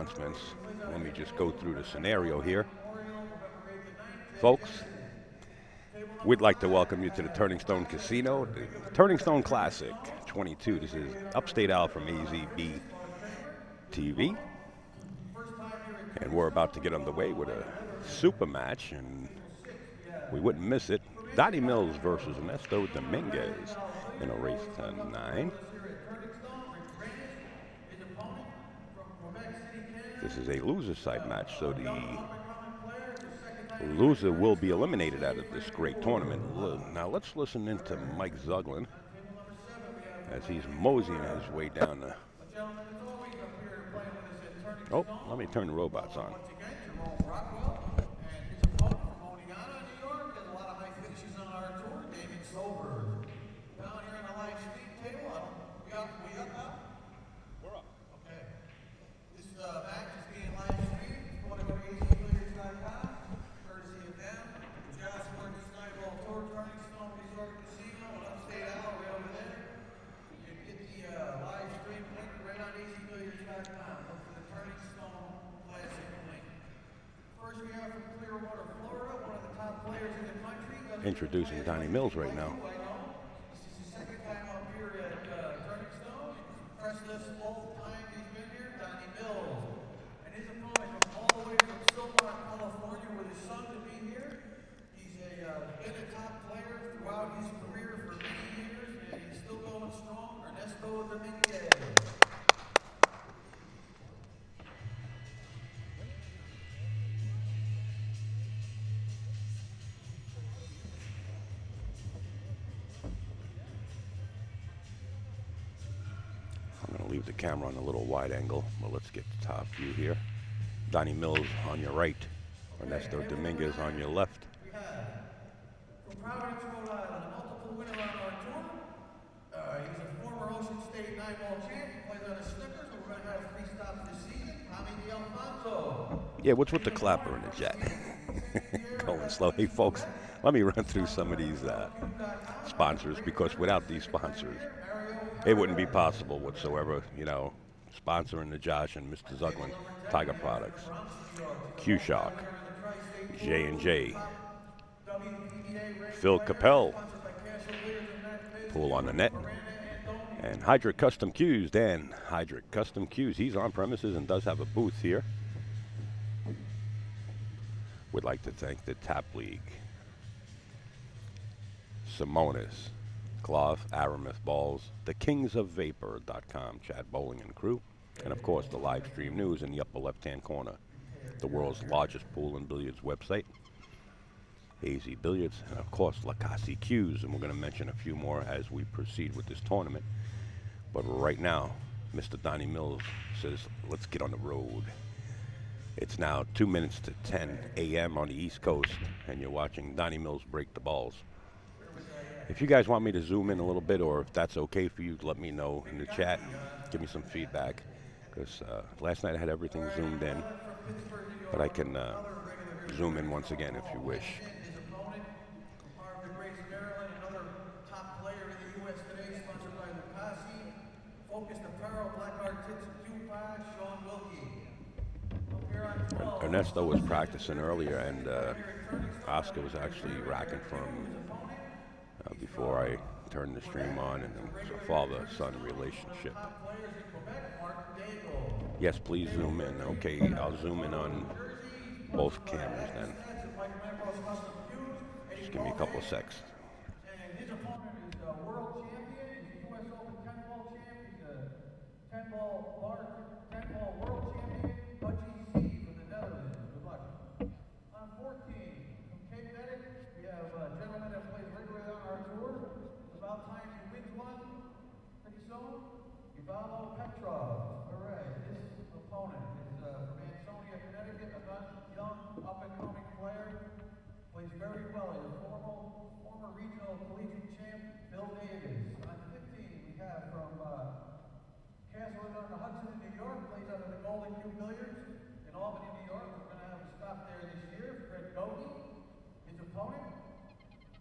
announcements. Let me just go through the scenario here. Folks, we'd like to welcome you to the Turning Stone Casino, the Turning Stone Classic 22. This is Upstate Al from AZB TV. And we're about to get underway with a super match, and we wouldn't miss it. Donny Mills versus Ernesto Dominguez in a race to 9. This is a loser side match, so the loser will be eliminated out of this great tournament. Now let's listen into Mike Zuglin as he's moseying his way down the... Oh, let me turn the robots on. Introducing Donny Mills right now. This is his second time up here at Turning Stone. Press list all the time he's been here, Donny Mills. And his opponent from all the way from Stillwater, California, with his son to be here. He's been a top player throughout his career for many years, and he's still going strong. Ernesto Dominguez. Leave the camera on a little wide angle, but let's get the top view here. Donny Mills on your right, Ernesto Dominguez on your left. From Providence, Rhode Island, a multiple winner on our tour. He's a former Ocean State 9-ball champ. He plays on the Snickers. We're going to have 3 stops this season. Tommy DeAlfonso. Yeah, what's with the clapper in the jet? Going slow. Hey, folks, let me run through some of these sponsors, because without these sponsors, it wouldn't be possible whatsoever, you know, sponsoring the Josh and Mr. Zuglin Tiger Products, Q-Shock, J&J, Phil Capel, Pool on the Net, and Hydric Custom Cues. Dan, Hydric Custom Cues, he's on premises and does have a booth here. We'd like to thank the Tap League, Simonis, Cloth, Aramis Balls, the kingsofvapor.com, Chad Bowling and crew, and of course the live stream news in the upper left-hand corner, the world's largest pool and billiards website, AZ Billiards, and of course Lacassi Cues, and we're going to mention a few more as we proceed with this tournament. But right now, Mr. Donny Mills says, let's get on the road. It's now 2 minutes to 10 a.m. on the East Coast, and you're watching Donny Mills break the balls. If you guys want me to zoom in a little bit, or if that's okay for you, let me know in the chat. Give me some feedback, because last night I had everything zoomed in, but I can zoom in once again if you wish. Ernesto was practicing earlier, and Oscar was actually racking for him before I turned the stream on, and it was a father-son relationship. Yes, please zoom in. Okay, I'll zoom in on both cameras then. Just give me a couple of secs. And his opponent is a world champion. He's a U.S. Open 10-ball champ. He's a 10-ball world champion. XXII from the Netherlands. Good luck. On 14, from Cape Medic, we have a gentleman that plays regularly on our tour. It's about time he wins one. Pretty soon. Ivalo Petrov. All right. This opponent is from Ansonia, Connecticut. A young, up-and-coming player. Plays very well. He's a former regional collegiate champ, Bill Davis. On 15, we have from Castle on the Hudson in New York. Plays out of the Golden Q Billiards in Albany, New York. We're going to have a stop there this year. Fred Donny, his opponent,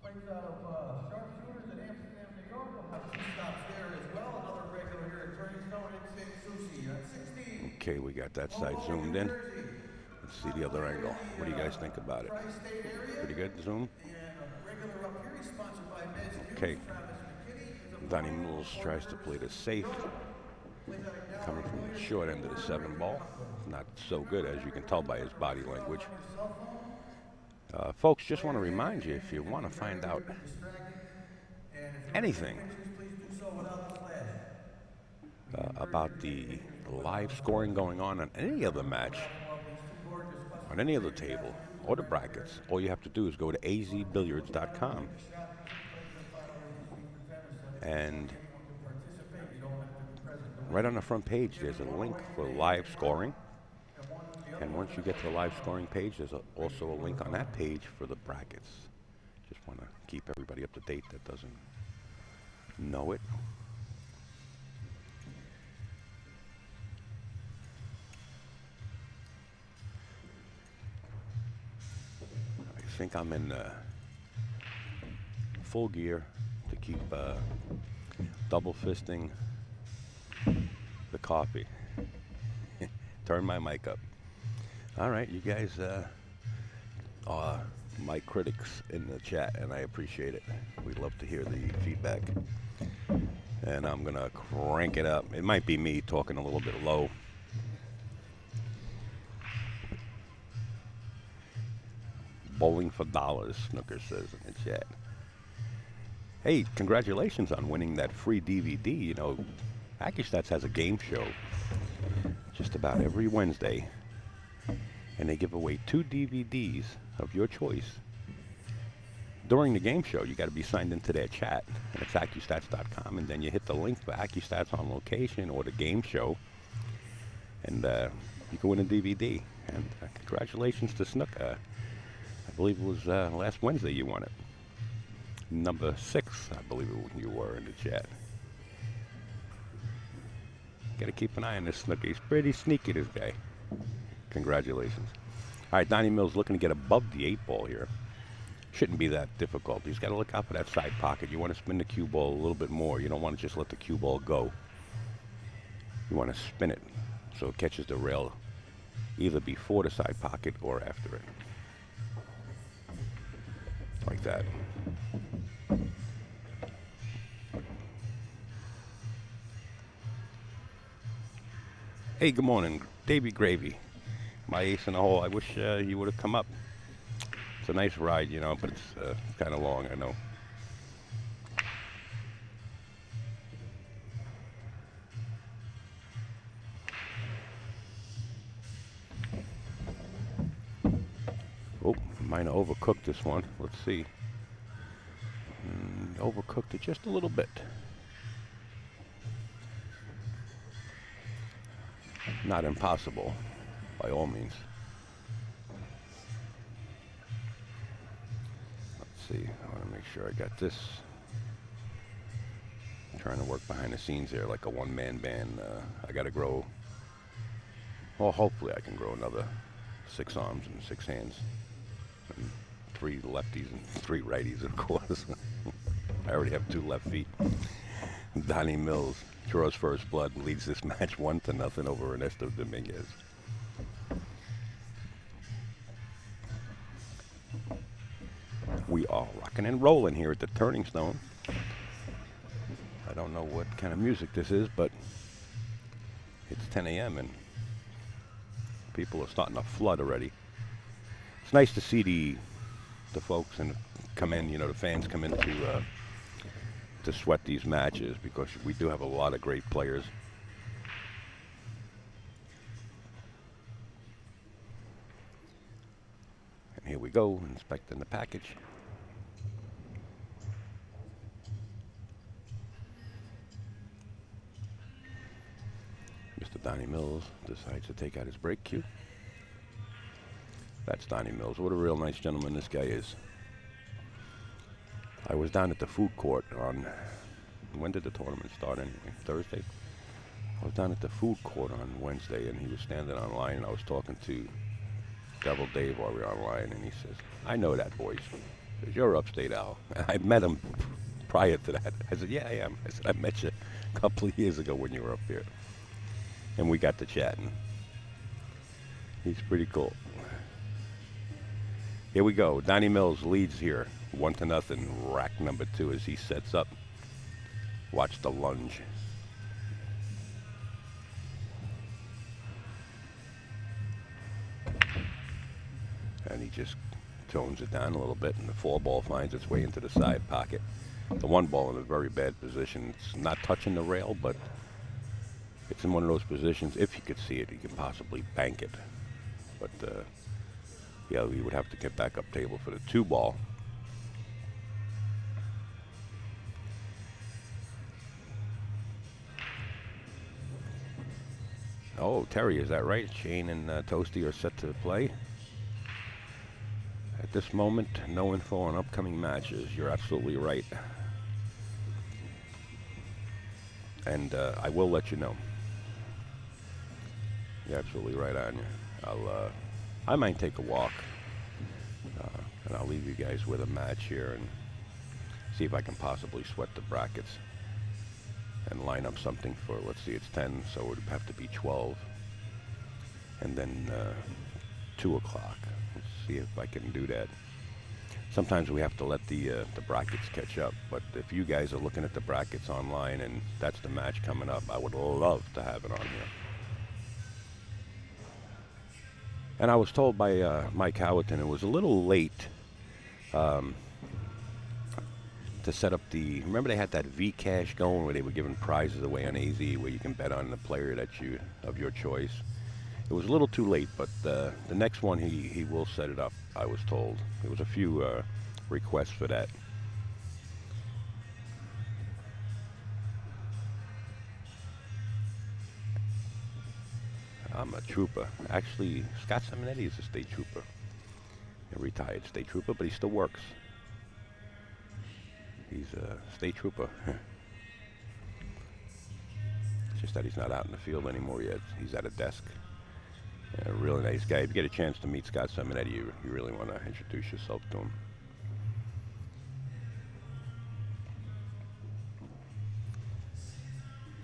plays out of Sharpshooters in Amsterdam, New York. We'll have 2 stops there as well. Another regular here at Turning Stone in St. Susie. On 16, Okay, we got that side zoomed in. Let's see the other angle. What do you guys think about it? Pretty good, zoom? Okay. Donny Mills tries to play this safe. Coming from the short end of the 7 ball. Not so good, as you can tell by his body language. Folks, just want to remind you, if you want to find out anything about the live scoring going on any other match, on any other table, or the brackets, all you have to do is go to azbilliards.com. And right on the front page, there's a link for live scoring. And once you get to the live scoring page, there's also a link on that page for the brackets. Just want to keep everybody up to date that doesn't know it. I think I'm in full gear to keep double fisting the coffee. Turn my mic up. All right, you guys are my critics in the chat, and I appreciate it. We love to hear the feedback. And I'm going to crank it up. It might be me talking a little bit low. Bowling for dollars, Snooker says in the chat. Hey, congratulations on winning that free DVD. You know, XXII has a game show just about every Wednesday. And they give away 2 DVDs of your choice. During the game show, you got to be signed into their chat. And it's XXII.com. And then you hit the link for XXII on location or the game show. And you can win a DVD. And congratulations to Snook. I believe it was last Wednesday you won it. Number 6, I believe you were in the chat. Got to keep an eye on this Snook. He's pretty sneaky, this guy. Congratulations. All right, Donny Mills looking to get above the 8 ball here. Shouldn't be that difficult. He's got to look out for that side pocket. You want to spin the cue ball a little bit more. You don't want to just let the cue ball go. You want to spin it so it catches the rail either before the side pocket or after it. Like that. Hey, good morning, Davy Gravy. My ace in the hole. I wish you would have come up. It's a nice ride, you know, but it's kind of long, I know. Oh, might have overcooked this one. Let's see. Overcooked it just a little bit. Not impossible, by all means. Let's see, I want to make sure I got this. I'm trying to work behind the scenes there like a one-man band. I got to grow, well, hopefully I can grow another 6 arms and 6 hands. And 3 lefties and 3 righties, of course. I already have 2 left feet. Donny Mills draws first blood and leads this match 1-0 over Ernesto Dominguez. We are rocking and rolling here at the Turning Stone. I don't know what kind of music this is, but it's 10 a.m. and people are starting to flood already. It's nice to see the folks and come in, you know, the fans come in to sweat these matches because we do have a lot of great players. And here we go, inspecting the package. Mr. Donny Mills decides to take out his break cue. That's Donny Mills. What a real nice gentleman this guy is. I was down at the food court on, when did the tournament start anyway? Thursday? I was down at the food court on Wednesday, and he was standing online, and I was talking to Devil Dave while we were online, and he says, I know that voice. He says, you're Upstate Al. I met him prior to that. I said, yeah, I am. I said, I met you a couple of years ago when you were up here. And we got to chatting. He's pretty cool. Here we go. Donny Mills leads here, 1-0. Rack number 2 as he sets up. Watch the lunge. And he just tones it down a little bit, and the 4-ball finds its way into the side pocket. The 1-ball in a very bad position. It's not touching the rail, but it's in one of those positions, if you could see it, you could possibly bank it. But, yeah, we would have to get back up table for the 2-ball. Oh, Terry, is that right? Shane and Toasty are set to play. At this moment, no info on upcoming matches. You're absolutely right. And I will let you know. You're absolutely right on you. I might take a walk. And I'll leave you guys with a match here and see if I can possibly sweat the brackets and line up something for, let's see, it's 10, so it would have to be 12. And then 2 o'clock. Let's see if I can do that. Sometimes we have to let the brackets catch up, but if you guys are looking at the brackets online and that's the match coming up, I would love to have it on here. And I was told by Mike Howerton it was a little late to set up the, remember they had that V-Cash going where they were giving prizes away on AZ where you can bet on the player that you, of your choice. It was a little too late, but the next one he will set it up, I was told. There was a few requests for that. I'm a trooper. Actually, Scott Simonetti is a state trooper. A retired state trooper, but he still works. He's a state trooper. It's just that he's not out in the field anymore yet. He's at a desk. A really nice guy. If you get a chance to meet Scott Simonetti, you really want to introduce yourself to him.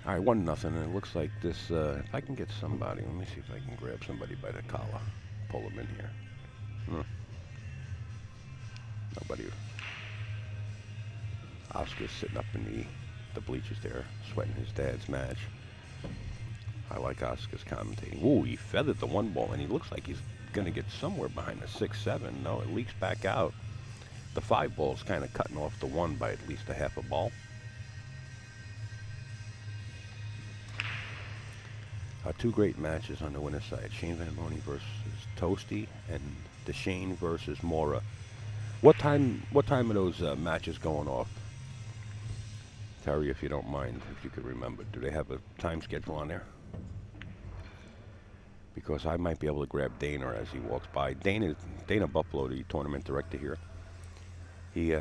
All right, 1-0, and it looks like this, if I can get somebody, let me see if I can grab somebody by the collar, pull him in here. Nobody. Oscar's sitting up in the bleachers there, sweating his dad's match. I like Oscar's commentating. Ooh, he feathered the 1-ball, and he looks like he's going to get somewhere behind the 6-7. No, it leaks back out. The 5-ball's kind of cutting off the 1 by at least a half a ball. Two great matches on the winner's side. Shane Van Boney versus Toasty, and DeShane versus Mora. What time are those matches going off? Terry, if you don't mind, if you could remember. Do they have a time schedule on there? Because I might be able to grab Dana as he walks by. Dana Buffalo, the tournament director here. He, I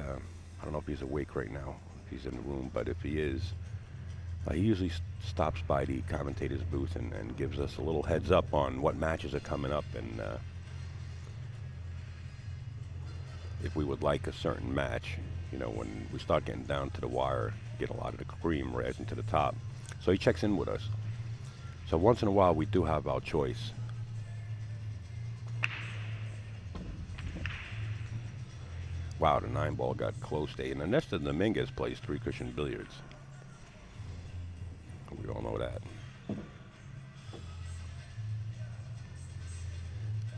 don't know if he's awake right now, if he's in the room, but if he is, he usually stops by the commentator's booth and gives us a little heads up on what matches are coming up, and if we would like a certain match, you know, when we start getting down to the wire, get a lot of the cream rising to the top. So he checks in with us. So once in a while we do have our choice. Wow, the 9-ball got close to 8. And Ernesto Dominguez plays 3-cushion billiards. We all know that.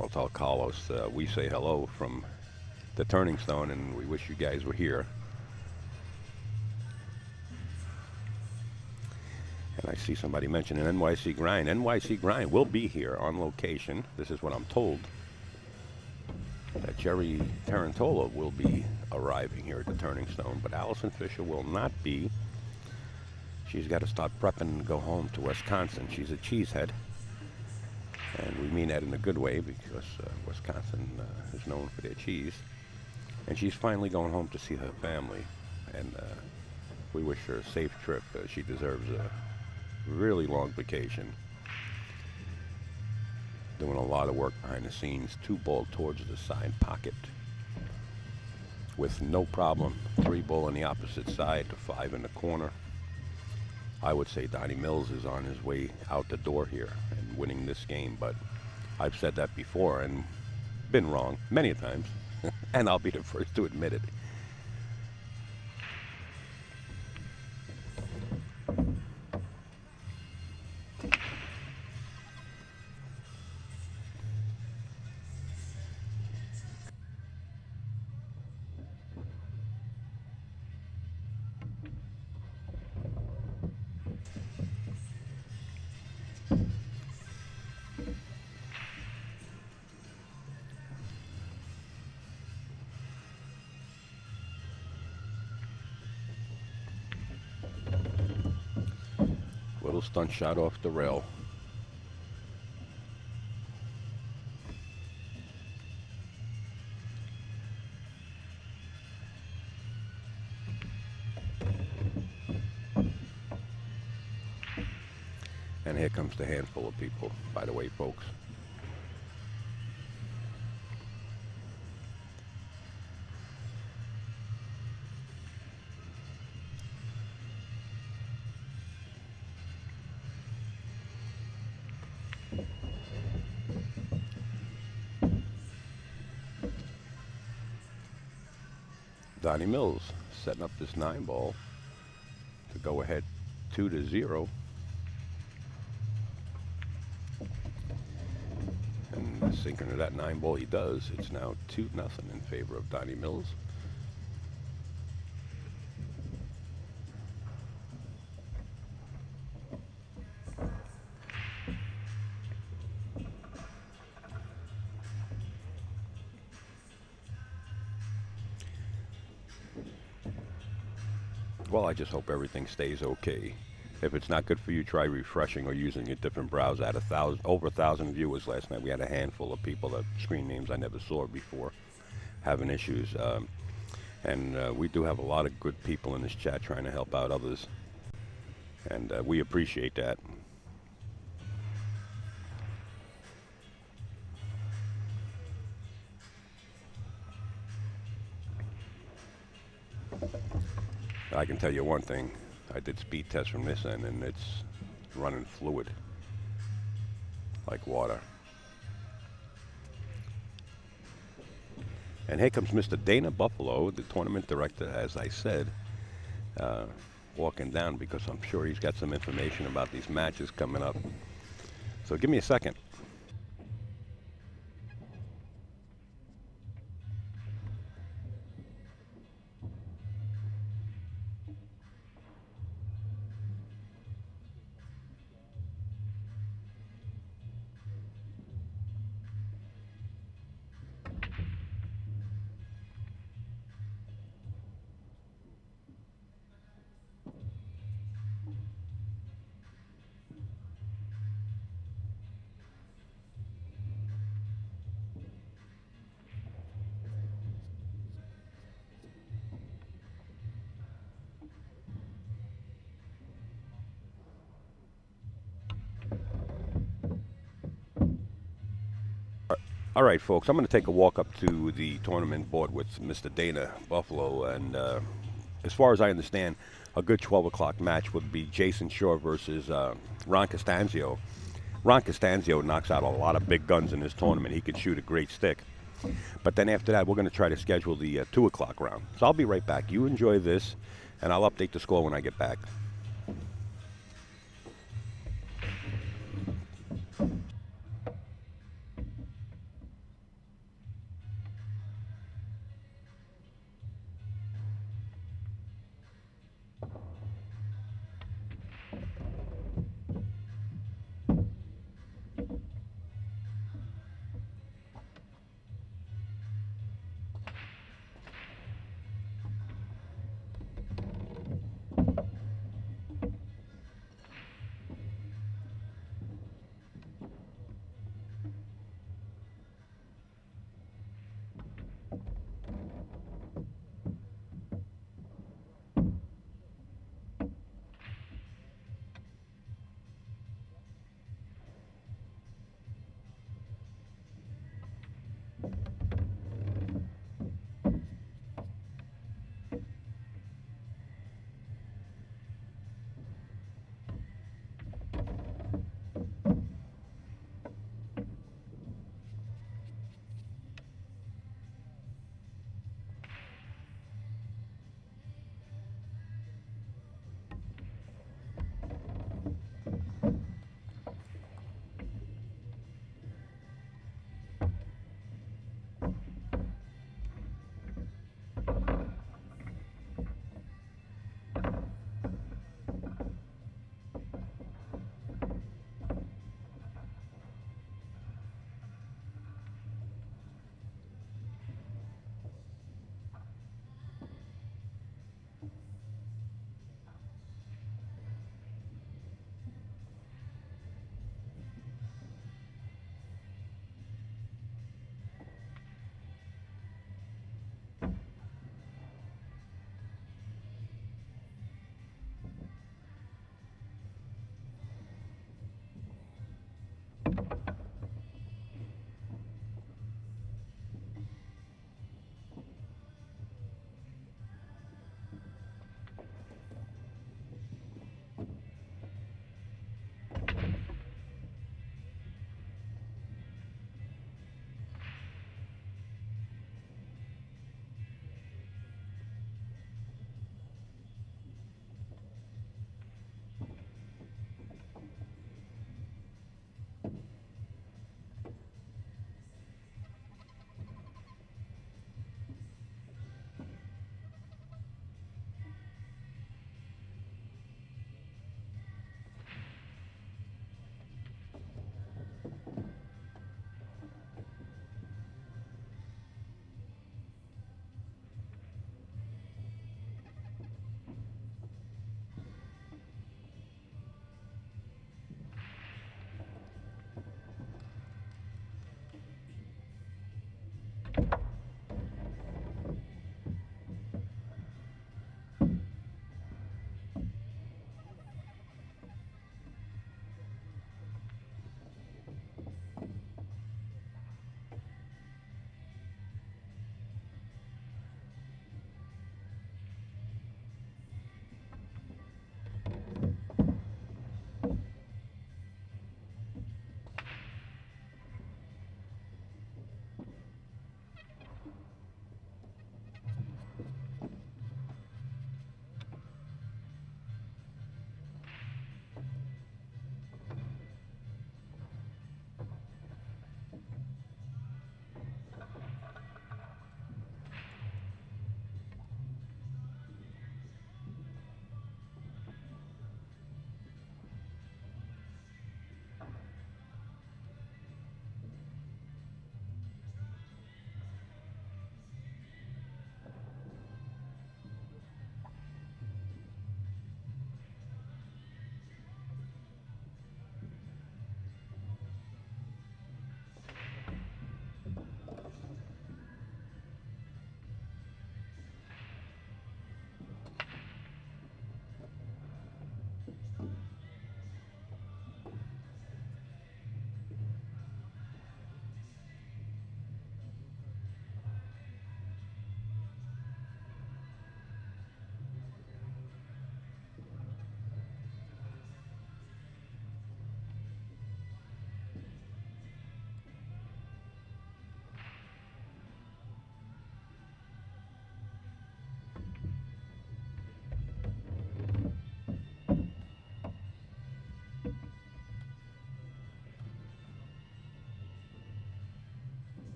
I'll tell Carlos we say hello from the Turning Stone, and we wish you guys were here. And I see somebody mentioning NYC Grind. NYC Grind will be here on location. This is what I'm told. That Jerry Tarantola will be arriving here at the Turning Stone, but Allison Fisher will not be. She's got to start prepping and go home to Wisconsin. She's a cheesehead, and we mean that in a good way because Wisconsin is known for their cheese. And she's finally going home to see her family, and we wish her a safe trip. She deserves a really long vacation. Doing a lot of work behind the scenes. 2-ball towards the side pocket with no problem. 3-ball on the opposite side, to 5 in the corner. I would say Donny Mills is on his way out the door here and winning this game, but I've said that before and been wrong many times, and I'll be the first to admit it. Little stunt shot off the rail. And here comes the handful of people, by the way, folks. Donny Mills setting up this 9-ball to go ahead 2-0. And sinking to that 9-ball he does. It's now 2-0 in favor of Donny Mills. Well, I just hope everything stays okay. If it's not good for you, try refreshing or using a different browser. I had over 1,000 viewers last night. We had a handful of people that screen names I never saw before having issues. And we do have a lot of good people in this chat trying to help out others. And we appreciate that. I can tell you one thing. I did speed tests from this end, and it's running fluid like water. And here comes Mr. Dana Buffalo, the tournament director, as I said, walking down because I'm sure he's got some information about these matches coming up. So give me a second. All right, folks, I'm going to take a walk up to the tournament board with Mr. Dana Buffalo. And as far as I understand, a good 12 o'clock match would be Jason Shaw versus Ron Costanzo. Ron Costanzo knocks out a lot of big guns in this tournament. He can shoot a great stick. But then after that, we're going to try to schedule the 2 o'clock round. So I'll be right back. You enjoy this, and I'll update the score when I get back.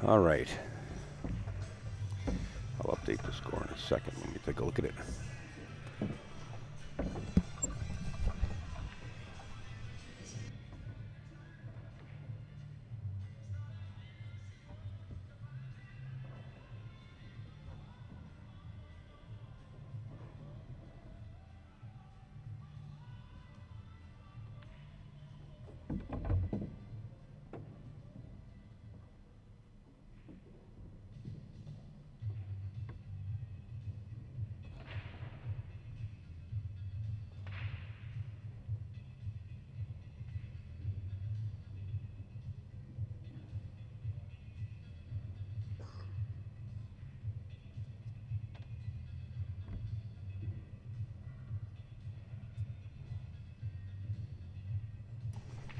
All right. I'll update the score in a second. Let me take a look at it.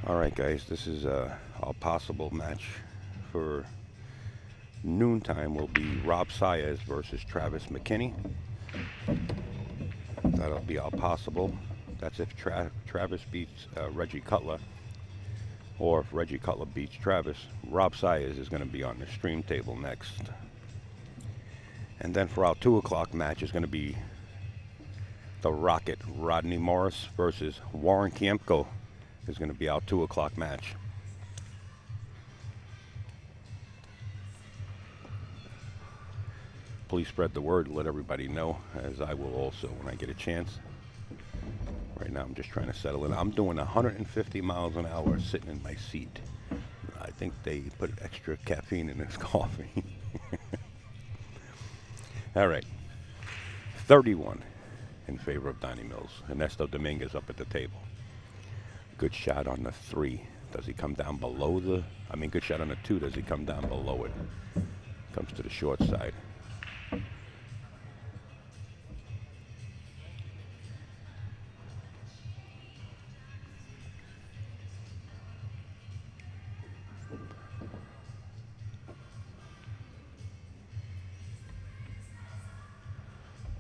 All right, guys, this is our possible match for noontime. Will be Rob Saez versus Travis McKinney. That'll be our possible. That's if Travis beats Reggie Cutler, or if Reggie Cutler beats Travis. Rob Saez is going to be on the stream table next. And then for our 2 o'clock match is going to be the Rocket Rodney Morris versus Warren Kiemko. Is going to be our 2 o'clock match. Please spread the word, let everybody know, as I will also when I get a chance. Right now I'm just trying to settle in. I'm doing 150 miles an hour sitting in my seat. I think they put extra caffeine in this coffee. All right. 31 in favor of Donny Mills. Ernesto Dominguez up at the table. Good shot on the 3. Does he come down below the... good shot on the 2. Does he come down below it? Comes to the short side.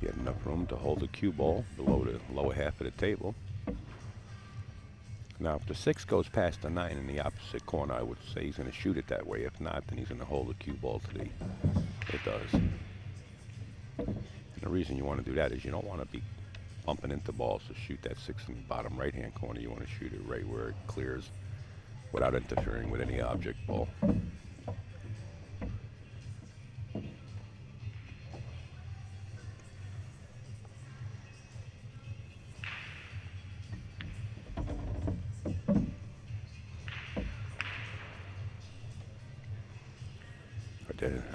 Get enough room to hold the cue ball below the lower half of the table. Now, if the 6 goes past the 9 in the opposite corner, I would say he's going to shoot it that way. If not, then he's going to hold the cue ball to the... It does. And the reason you want to do that is you don't want to be bumping into balls to shoot that 6 in the bottom right-hand corner. You want to shoot it right where it clears without interfering with any object ball.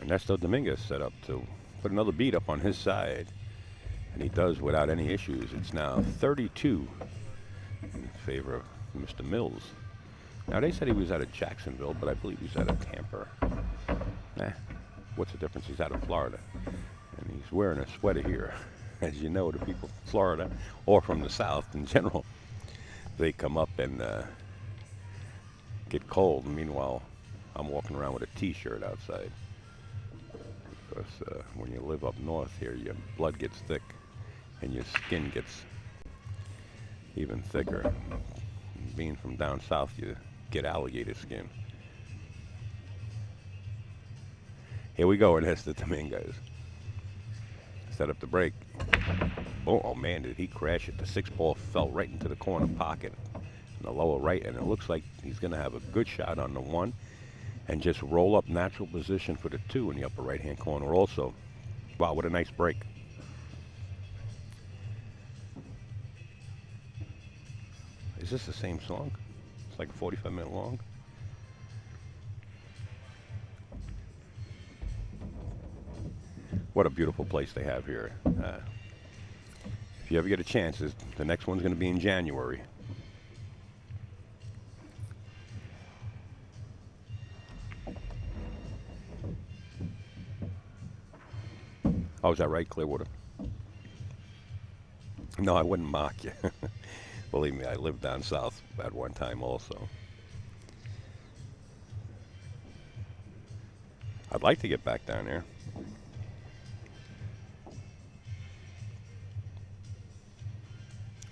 Ernesto Dominguez set up to put another beat up on his side, and he does without any issues. It's now 32 in favor of Mr. Mills. Now, they said he was out of Jacksonville, but I believe he's out of Tampa. What's the difference? He's out of Florida, and he's wearing a sweater here. As you know, the people from Florida, or from the South in general, they come up and get cold. Meanwhile, I'm walking around with a T-shirt outside. Because when you live up north here, your blood gets thick and your skin gets even thicker. Being from down south, you get alligator skin. Here we go, Ernesto Dominguez. Set up the break. Oh man, did he crash it. The 6 ball fell right into the corner pocket in the lower right, and it looks like he's going to have a good shot on the 1. And just roll up natural position for the 2 in the upper right-hand corner also. Wow, what a nice break. Is this the same song? It's like 45-minute long. What a beautiful place they have here. If you ever get a chance, the next one's going to be in January. Oh, is that right, Clearwater? No, I wouldn't mock you. Believe me, I lived down south at one time also. I'd like to get back down there.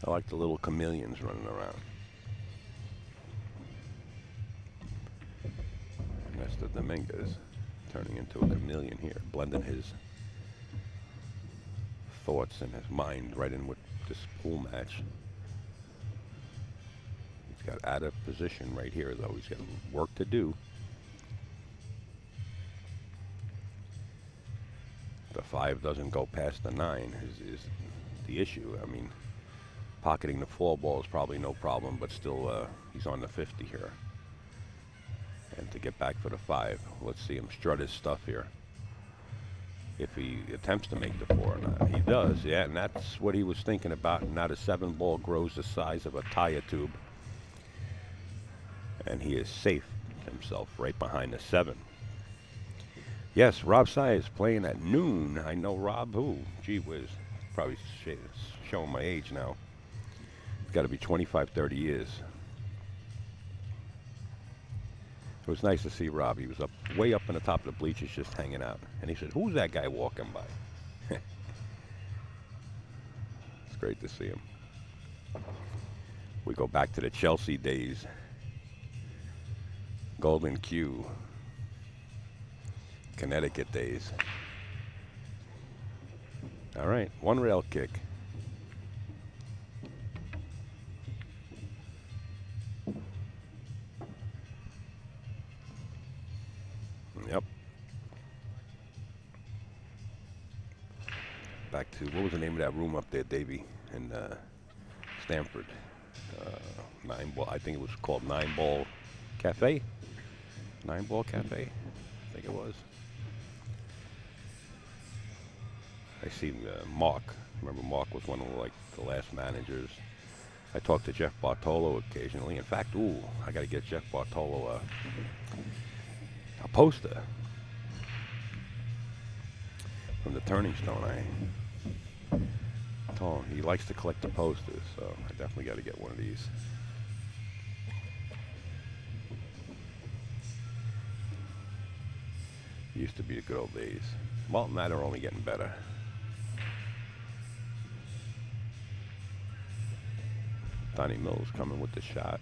I like the little chameleons running around. Ernesto Dominguez turning into a chameleon here, blending his thoughts and his mind right in with this pool match. He's got out of position right here, though. He's got work to do. The 5 doesn't go past the 9 is the issue. I mean, pocketing the 4 ball is probably no problem, but still, he's on the 50 here. And to get back for the 5, let's see him strut his stuff here. If he attempts to make the 4 or not. He does, yeah, and that's what he was thinking about. And now the 7 ball grows the size of a tire tube. And he is safe himself right behind the 7. Yes, Rob Sy is playing at noon. I know Rob who? Gee whiz. Probably showing my age now. It's got to be 25, 30 years. It was nice to see Rob. He was up, way up in the top of the bleachers just hanging out. And he said, who's that guy walking by? It's great to see him. We go back to the Chelsea days. Golden Q. Connecticut days. All right, 1 rail kick. Yep. Back to, what was the name of that room up there, Davey, in Stamford? 9 ball, I think it was called 9 Ball Cafe? 9 Ball Cafe, I think it was. I see Mark. Remember, Mark was one of the last managers. I talked to Jeff Bartolo occasionally. In fact, I got to get Jeff Bartolo a poster from the Turning Stone. I told him he likes to collect the posters, so I definitely got to get one of these. Used to be the good old days. Well, now they're only getting better. Donny Mills coming with the shot.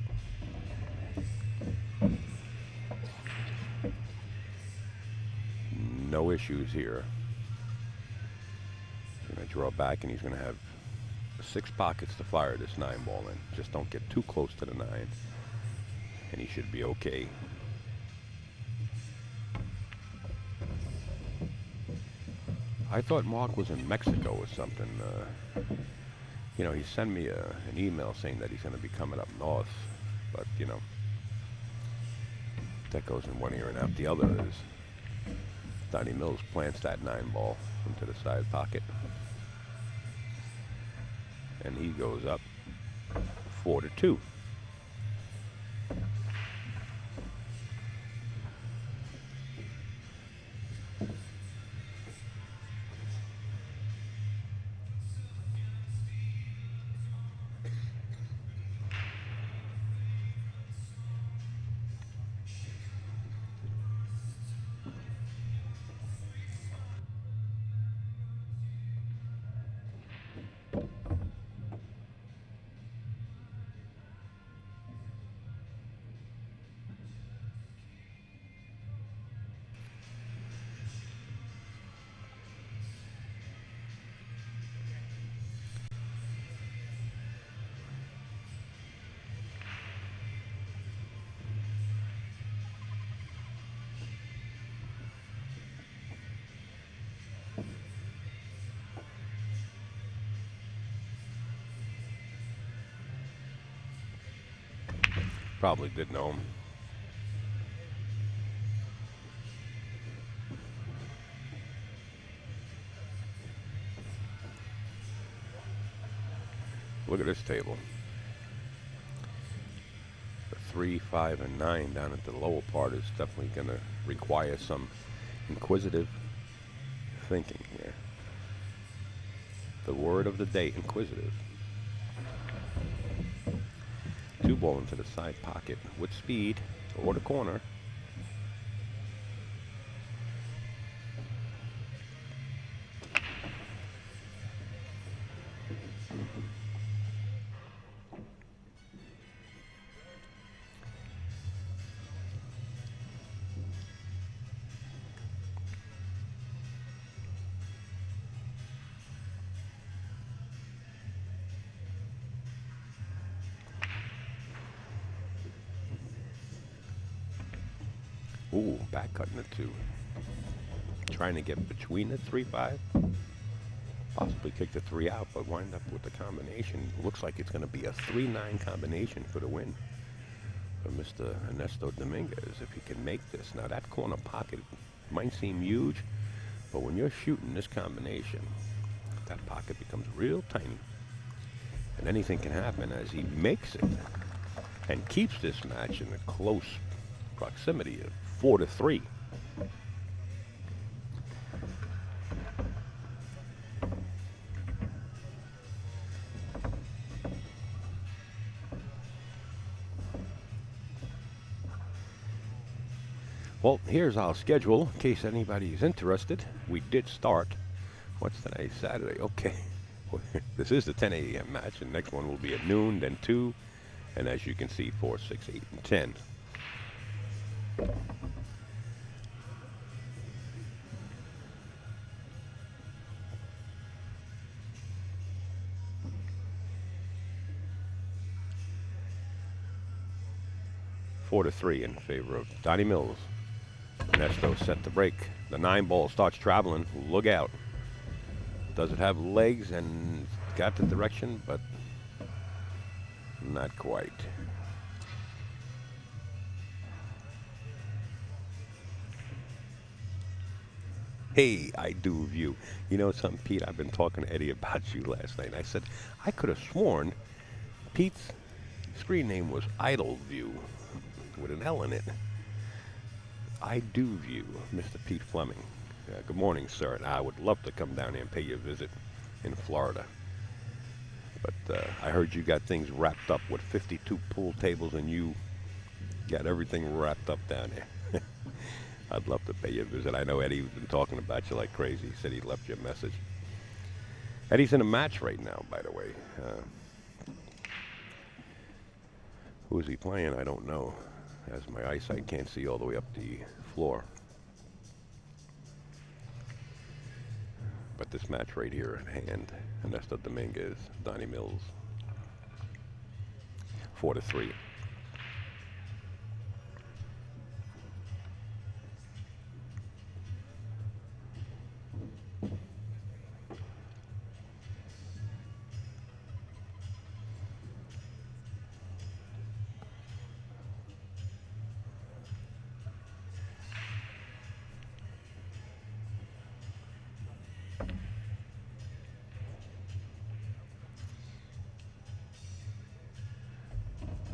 No issues here. He's going to draw back, and he's going to have 6 pockets to fire this 9 ball in. Just don't get too close to the 9, and he should be okay. I thought Mark was in Mexico or something. You know, he sent me an email saying that he's going to be coming up north, but, you know, that goes in one ear and out the other. Is Donny Mills plants that 9 ball into the side pocket, and he goes up 4-2. Probably did know him. Look at this table. The 3, 5, and 9 down at the lower part is definitely going to require some inquisitive thinking here. The word of the day, inquisitive. 2 ball into the side pocket with speed or the corner. Ooh, back cutting it too. Trying to get between the 3-5. Possibly kick the 3 out, but wind up with the combination. Looks like it's going to be a 3-9 combination for the win for Mr. Ernesto Dominguez, if he can make this. Now, that corner pocket might seem huge, but when you're shooting this combination, that pocket becomes real tiny. And anything can happen as he makes it and keeps this match in a close proximity of 4-3. Well, here's our schedule, in case anybody's interested. We did start, what's today, Saturday, okay. This is the 10 a.m. match, and the next one will be at noon, then 2, and as you can see, 4, 6, 8, and 10. Four to 3 in favor of Donny Mills. Ernesto set to break. The 9 ball starts traveling. Look out. Does it have legs and got the direction, but not quite. Hey, I do view. You know something, Pete? I've been talking to Eddie about you last night. I said, I could have sworn Pete's screen name was Idle View with an L in it. I do view, Mr. Pete Fleming. Good morning, sir. And I would love to come down here and pay you a visit in Florida. But I heard you got things wrapped up with 52 pool tables, and you got everything wrapped up down there. I'd love to pay you a visit. I know Eddie's been talking about you like crazy. He said he left you a message. Eddie's in a match right now, by the way. Who is he playing? I don't know, as my eyesight can't see all the way up the floor. But this match right here at hand, Ernesto Dominguez, Donny Mills, 4 to 3.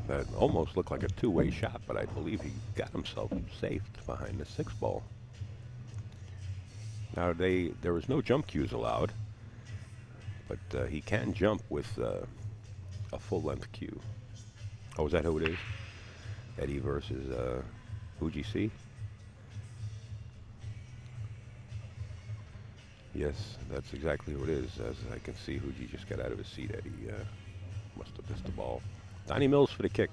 That almost looked like a two-way shot, but I believe he got himself safed behind the 6 ball. Now, there is no jump cues allowed, but he can jump with a full-length cue. Oh, is that who it is? Eddie versus UGC? Yes, that's exactly who it is. As I can see, Huji just got out of his seat. Eddie must have missed the ball. Donny Mills for the kick.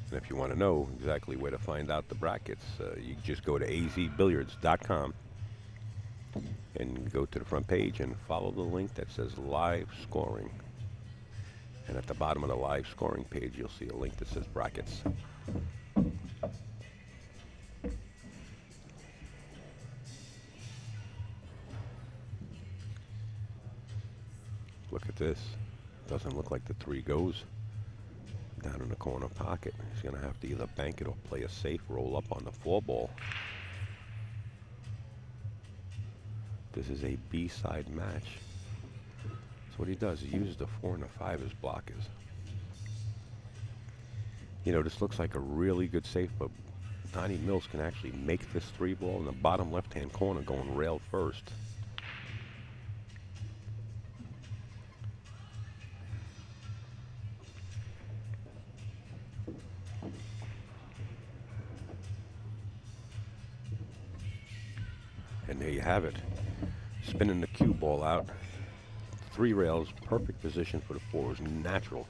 And if you want to know exactly where to find out the brackets, you just go to azbilliards.com and go to the front page and follow the link that says live scoring. And at the bottom of the live scoring page, you'll see a link that says brackets. Look at this. Doesn't look like the 3 goes. Down in the corner pocket. He's going to have to either bank it or play a safe roll up on the 4 ball. This is a B-side match. So what he does, he uses the 4 and the 5 as blockers. You know, this looks like a really good safe, but Donny Mills can actually make this 3 ball in the bottom left-hand corner going rail first. And there you have it. Spinning the cue ball out. 3 rails, perfect position for the 4 is natural.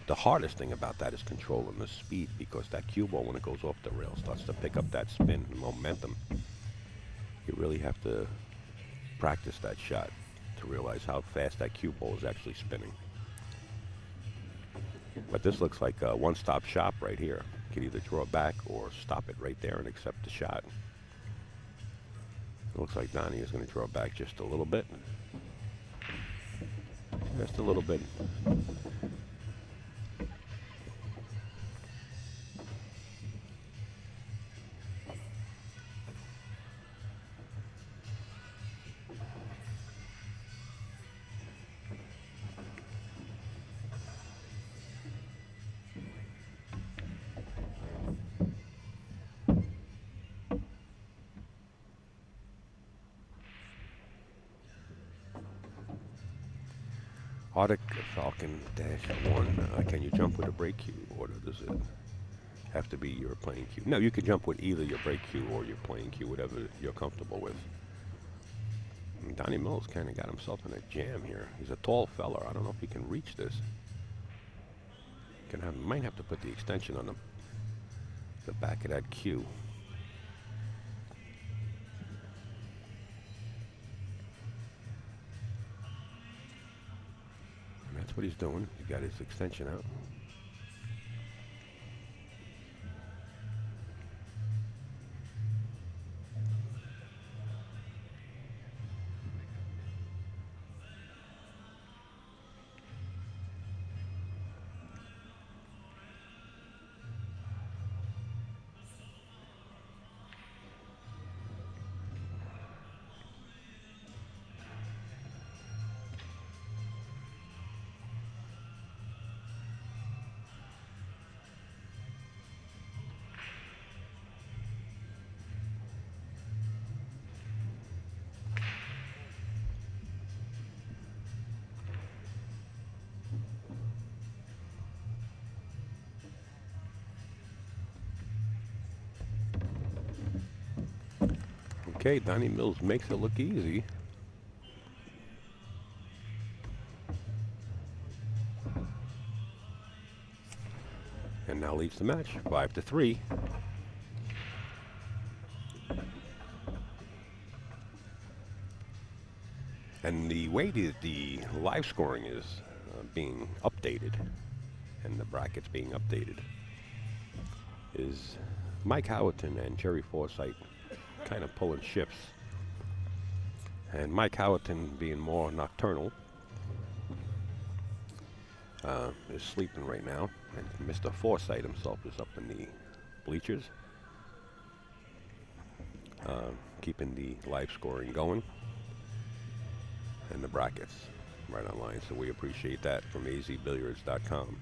The hardest thing about that is controlling the speed, because that cue ball, when it goes off the rail, starts to pick up that spin and momentum. You really have to practice that shot to realize how fast that cue ball is actually spinning. But this looks like a one-stop shop right here. You can either draw back or stop it right there and accept the shot. It looks like Donny is going to draw back just a little bit. Just a little bit. Arctic Falcon -1. Can you jump with a break cue, or does it have to be your playing cue? No, you can jump with either your break cue or your playing cue, whatever you're comfortable with. And Donny Mills kind of got himself in a jam here. He's a tall fella. I don't know if he can reach this. Might have to put the extension on the back of that cue. That's what he's doing. He got his extension out. Okay, Donny Mills makes it look easy. And now leads the match, 5-3. And the way the live scoring is being updated, and the brackets being updated, is Mike Howerton and Jerry Forsythe kind of pulling shifts. And Mike Howerton, being more nocturnal, is sleeping right now. And Mr. Forsythe himself is up in the bleachers, keeping the live scoring going. And the brackets right online. So we appreciate that from azbilliards.com.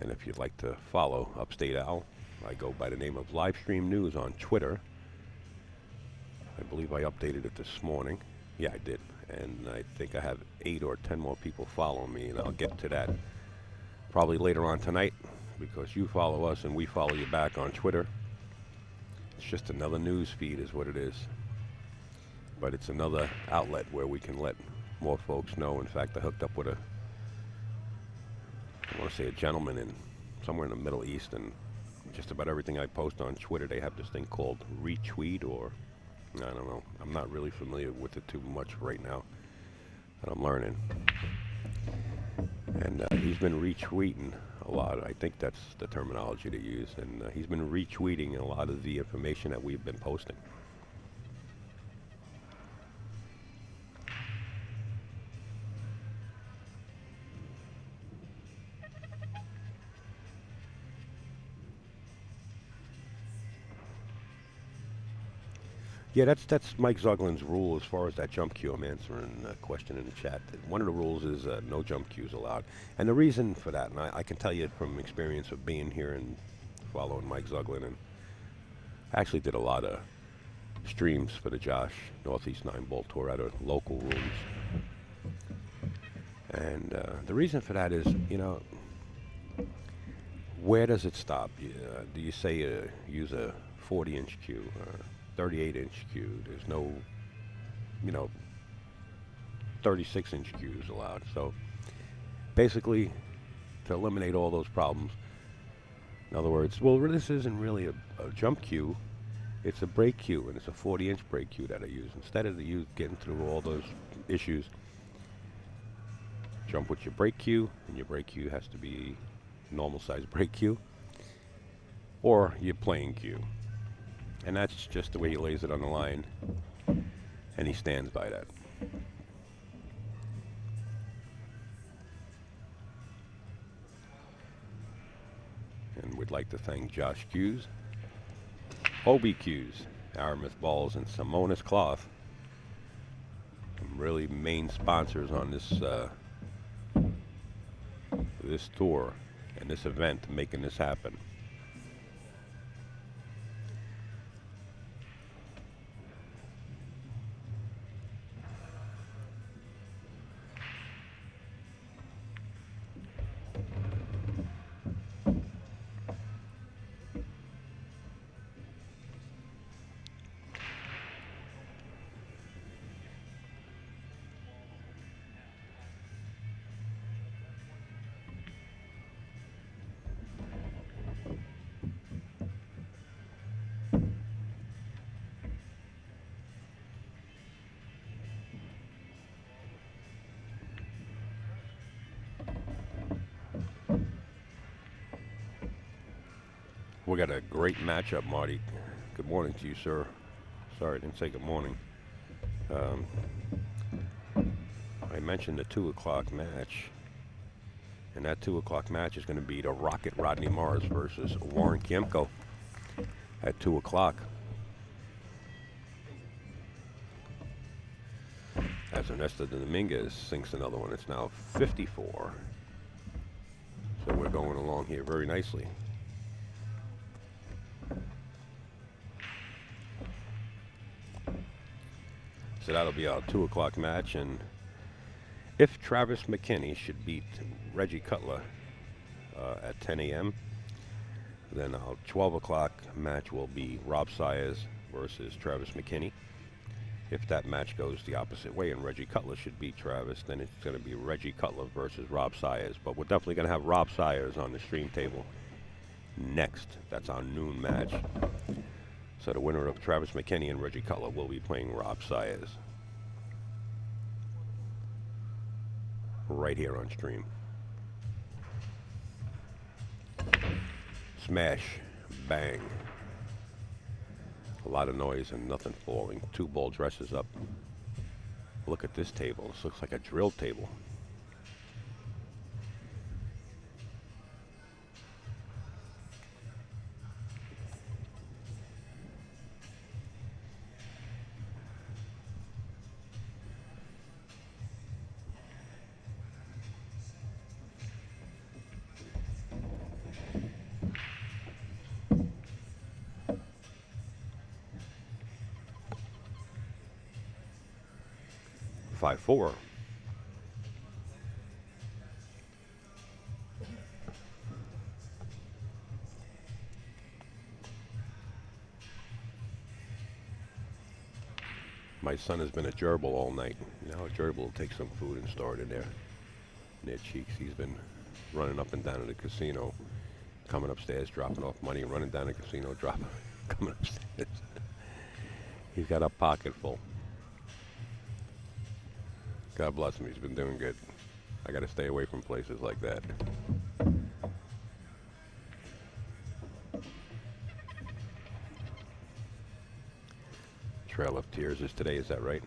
And if you'd like to follow Upstate Al, I go by the name of Livestream News on Twitter. I believe I updated it this morning. Yeah, I did. And I think I have 8 or 10 more people following me, and I'll get to that probably later on tonight, because you follow us and we follow you back on Twitter. It's just another news feed is what it is. But it's another outlet where we can let more folks know. In fact, I hooked up with I want to say a gentleman in somewhere in the Middle East, and just about everything I post on Twitter, they have this thing called retweet, or I don't know. I'm not really familiar with it too much right now, but I'm learning. And he's been retweeting a lot. I think that's the terminology to use. And he's been retweeting a lot of the information that we've been posting. Yeah, that's Mike Zuglin's rule as far as that jump cue. I'm answering a question in the chat. One of the rules is no jump cues allowed. And the reason for that, and I can tell you from experience of being here and following Mike Zuglin, and I actually did a lot of streams for the Josh Northeast 9 Bolt Tour out of local rooms. And the reason for that is, you know, where does it stop? Do you say use a 40-inch cue? 38-inch cue. There's no, 36-inch cues allowed. So basically, to eliminate all those problems, in other words, well, this isn't really a jump cue. It's a break cue, and it's a 40-inch break cue that I use. Instead of you getting through all those issues, Jump with your brake cue, and your brake cue has to be normal size brake cue, or your playing cue. And that's just the way he lays it on the line, and he stands by that. And we'd like to thank Josh Hughes, Hobie Hughes, Aramis Balls, and Simonis Cloth. Some really main sponsors on this tour and this event, making this happen. We got a great matchup, Marty. Good morning to you, sir. Sorry, I didn't say good morning. I mentioned the 2 o'clock match, and that 2 o'clock match is going to be the Rocket Rodney Morris versus Warren Kiemko at 2 o'clock. As Ernesto Dominguez sinks another one. It's now 54. So we're going along here very nicely. So that'll be our 2 o'clock match, and if Travis McKinney should beat Reggie Cutler at 10 a.m., then our 12 o'clock match will be Rob Sayers versus Travis McKinney. If that match goes the opposite way and Reggie Cutler should beat Travis, then it's going to be Reggie Cutler versus Rob Sayers. But we're definitely going to have Rob Sayers on the stream table next. That's our noon match. So the winner of Travis McKinney and Reggie Cutler will be playing Rob Sayers right here on stream. Smash, bang. A lot of noise and nothing falling. 2 ball dresses up. Look at this table. This looks like a drill table. Five, 4. My son has been a gerbil all night. You know, a gerbil will take some food and store it in their cheeks. He's been running up and down to the casino, coming upstairs, dropping off money, running down the casino, coming upstairs. He's got a pocket full. God bless him, he's been doing good. I gotta stay away from places like that. Trail of Tears is today, is that right?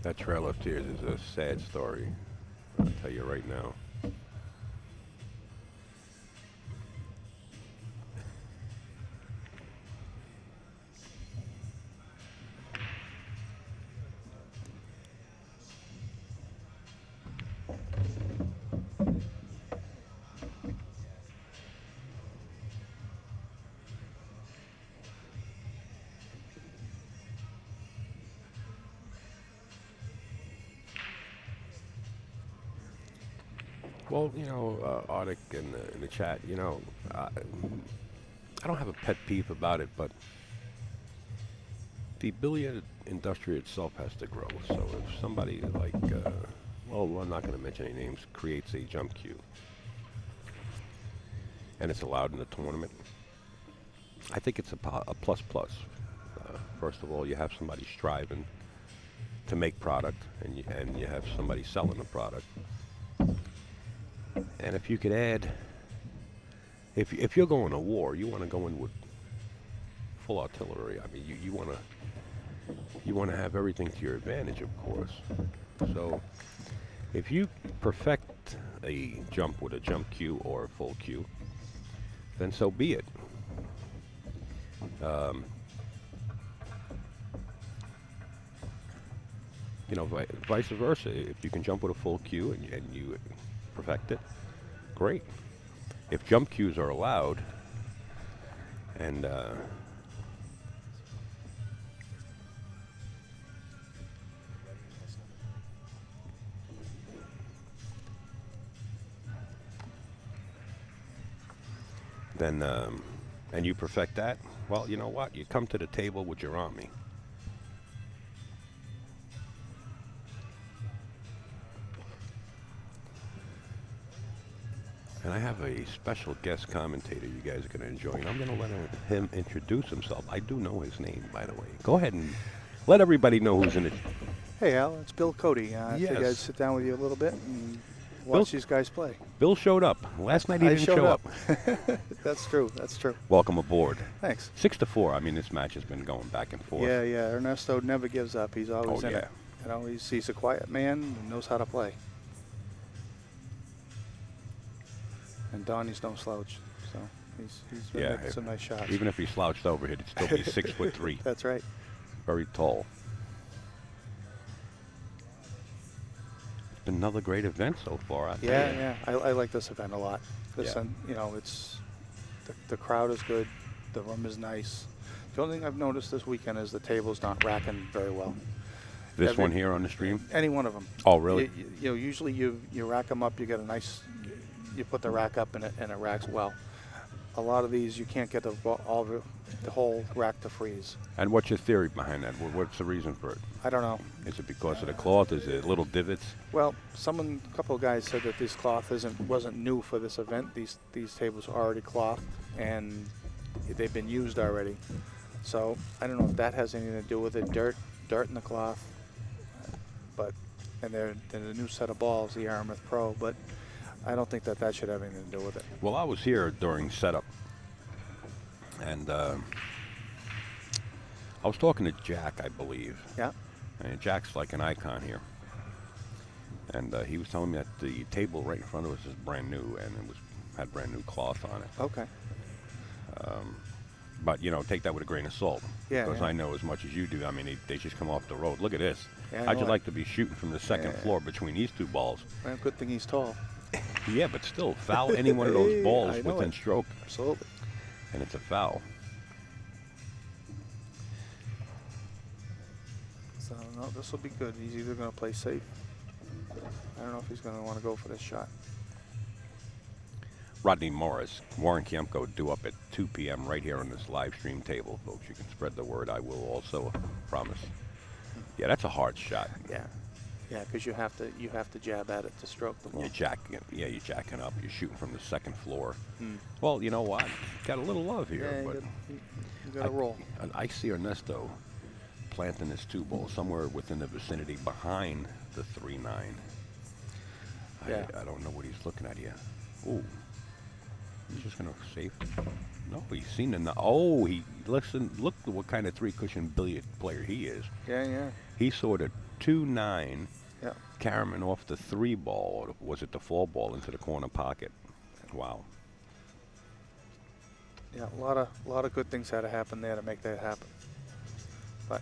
That Trail of Tears is a sad story, I'll tell you right now. Well, Arctic in the chat, I don't have a pet peeve about it, but the billiard industry itself has to grow. So if somebody like, well, I'm not going to mention any names, creates a jump cue and it's allowed in the tournament, I think it's a plus plus. First of all, you have somebody striving to make product, and you have somebody selling the product. And if you could add, if you're going to war, you want to go in with full artillery. I mean, you want to have everything to your advantage, of course. So if you perfect a jump with a jump cue or a full cue, then so be it. Vice versa. If you can jump with a full cue and you perfect it, great. If jump cues are allowed, and then and you perfect that, well, you know what? You come to the table with your army. And I have a special guest commentator you guys are going to enjoy. And I'm going to let him introduce himself. I do know his name, by the way. Go ahead and let everybody know who's in it. Hey, Al, it's Bill Cody. I figured I'd sit down with you a little bit and watch these guys play. Bill showed up. Last night he didn't show up. That's true. That's true. Welcome aboard. Thanks. 6-4. I mean, this match has been going back and forth. Yeah. Ernesto never gives up. He's always in it. He's a quiet man and knows how to play. And Donny's no slouch, so he's been making some nice shots. Even if he slouched over, he'd still be 6'3". That's right. Very tall. It's been another great event so far. I like this event a lot. It's the crowd is good, the room is nice. The only thing I've noticed this weekend is the table's not racking very well. This one here on the stream? Any one of them. Oh, really? Usually you rack them up, you get a nice. You put the rack up and it racks well. A lot of these you can't get the whole rack to freeze. And what's your theory behind that? What's the reason for it? I don't know. Is it because of the cloth? Is it little divots? Well, a couple of guys said that this cloth wasn't new for this event. These tables are already cloth and they've been used already. So I don't know if that has anything to do with it. Dirt in the cloth. And they're a new set of balls, the Aramith Pro, but I don't think that should have anything to do with it. Well, I was here during setup, and I was talking to Jack, I believe. Yeah. And Jack's like an icon here. And he was telling me that the table right in front of us is brand new, and it had brand new cloth on it. Okay. But, take that with a grain of salt. Yeah. Because I know as much as you do. I mean, they just come off the road. Look at this. Yeah, How'd you like to be shooting from the second floor between these two balls? Well, good thing he's tall. Yeah, but still, foul any one of those balls within stroke. Absolutely. And it's a foul. So, no, this will be good. He's either going to play safe. I don't know if he's going to want to go for this shot. Rodney Morris, Warren Kiemko due up at 2 p.m. right here on this live stream table, folks. You can spread the word. I will also promise. Yeah, that's a hard shot. Yeah. Yeah, because you have to jab at it to stroke the ball. You're jacking up. You're shooting from the second floor. Well, you know what? Got a little love here. Yeah, but you got to roll. I see Ernesto planting his 2 ball somewhere within the vicinity behind the 3-9. Yeah. I don't know what he's looking at here. Ooh. He's just going to save. No, he's seen the. Oh, look what kind of 3-cushion billiard player he is. Yeah. He saw the 2-9. Yeah. Carriman off the 3 ball, or was it the 4 ball into the corner pocket? Wow. Yeah, a lot of good things had to happen there to make that happen. But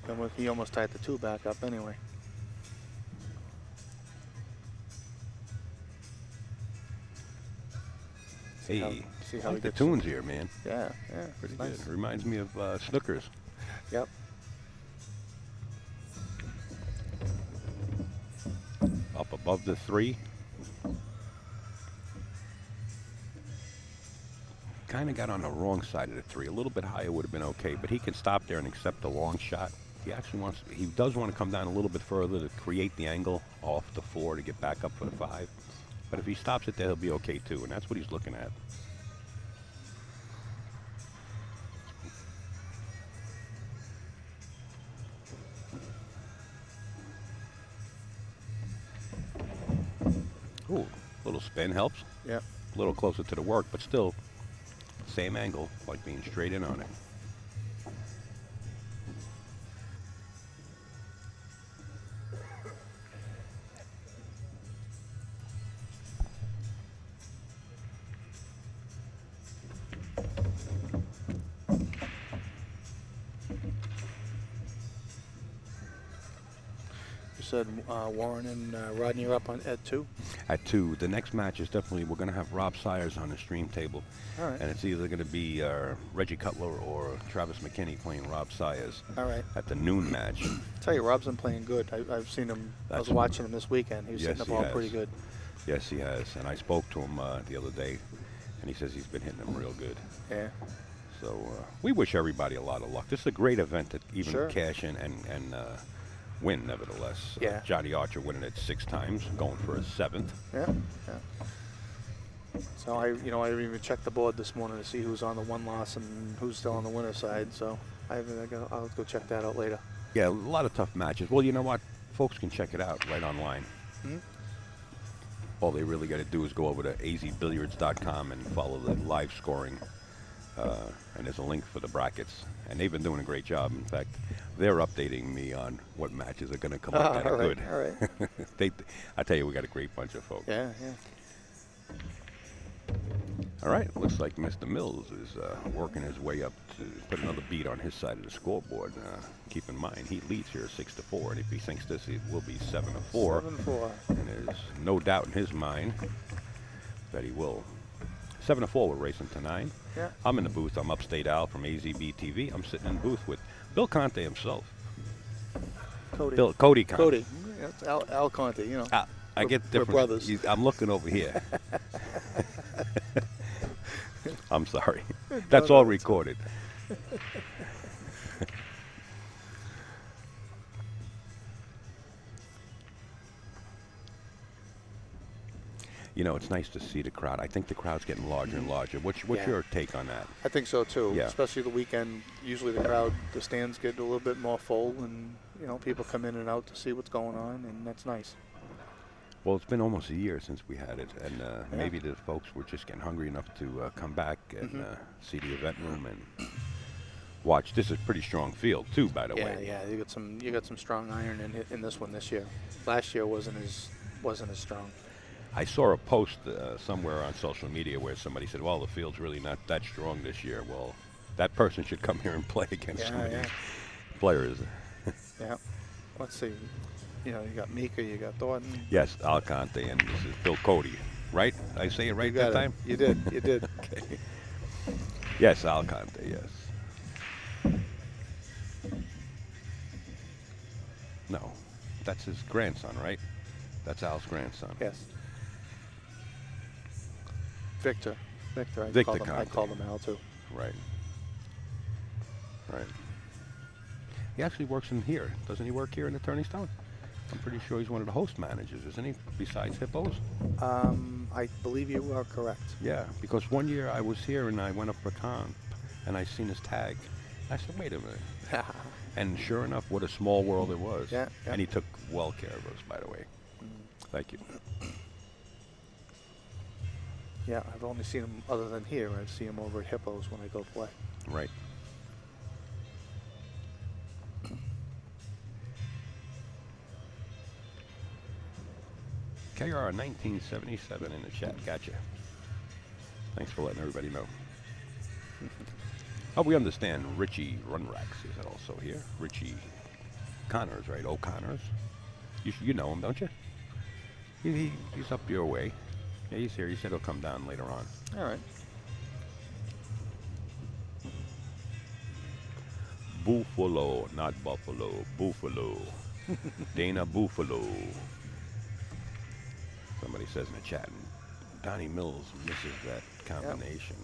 then he almost tied the 2 back up anyway. Hey, see how I like the tunes here, man. Yeah, Pretty nice. good. Reminds me of Snookers. Yep. up above the 3. Kind of got on the wrong side of the 3. A little bit higher would have been okay, but he can stop there and accept a long shot. He actually wants, he does want to come down a little bit further to create the angle off the 4 to get back up for the 5. But if he stops it there, he'll be okay too, and that's what he's looking at. Ooh, little spin helps. Yeah. A little closer to the work, but still same angle, like being straight in on it. Said Warren and Rodney are up at 2. At 2, the next match is definitely, we're going to have Rob Sires on the stream table. All right. And it's either going to be Reggie Cutler or Travis McKinney playing Rob Sires. All right. At the noon match. Tell you, Rob's been playing good. I've seen him. I was watching him this weekend. He was hitting the ball pretty good. Yes, he has. And I spoke to him the other day, and he says he's been hitting them real good. Yeah. So we wish everybody a lot of luck. This is a great event to even cash in and win, nevertheless. Yeah. Johnny Archer winning it 6 times, going for his 7th. Yeah. Yeah. So I even checked the board this morning to see who's on the 1 loss and who's still on the winner's side. So I'll go check that out later. Yeah, a lot of tough matches. Well, you know what? Folks can check it out right online. Hmm? All they really got to do is go over to azbilliards.com and follow the live scoring. And there's a link for the brackets. And they've been doing a great job. In fact, they're updating me on what matches are going to come up that are good. All right. I tell you, we got a great bunch of folks. Yeah, yeah. All right, looks like Mr. Mills is working his way up to put another beat on his side of the scoreboard. Keep in mind, he leads here 6-4, and if he thinks this, it will be 7-4. 7-4. And there's no doubt in his mind that he will. 7-4, we're racing to 9. Yeah. I'm in the booth. I'm Upstate Al from AZB TV. I'm sitting in the booth with Bill Conte himself. Cody. Cody Conte. Cody. Yeah, it's Al Conte, you know. I get different. We're brothers. I'm looking over here. I'm sorry. That's all recorded. You know, it's nice to see the crowd. I think the crowd's getting larger and larger. What's your take on that? I think so too. Yeah. Especially the weekend. Usually the stands get a little bit more full, and people come in and out to see what's going on, and that's nice. Well, it's been almost a year since we had it, and maybe the folks were just getting hungry enough to come back and see the event room and watch. This is a pretty strong field too, by the way. Yeah, you got some strong iron in this one this year. Last year wasn't as strong. I saw a post somewhere on social media where somebody said, well, the field's really not that strong this year. Well, that person should come here and play against some of these players. Yeah. Let's see. You got Mika, you got Thornton. Yes, Alcante, and this is Bill Cody, right? Did I say it right that time? You did. You did. Okay. Yes, Alcante, yes. No, that's his grandson, right? That's Al's grandson. Yes. Victor. I called him Al too. Right. Right. He actually works in here. Doesn't he work here in Attorney Stone? I'm pretty sure he's one of the host managers, isn't he, besides Hippos? I believe you are correct. Yeah, because one year I was here and I went up for comp and I seen his tag. I said, wait a minute. And sure enough, what a small world it was. Yeah. And he took well care of us, by the way. Thank you. Yeah, I've only seen him other than here. I see him over at Hippos when I go play. Right. KR 1977 in the chat. Gotcha. Thanks for letting everybody know. Oh, we understand Richie Runrax is also here. Richie Connors, right? O'Connors. You know him, don't you? He's up your way. Yeah, he's here. He said he'll come down later on. All right. Buffalo, not Buffalo. Buffalo. Dana Buffalo. Somebody says in the chat, Donny Mills misses that combination.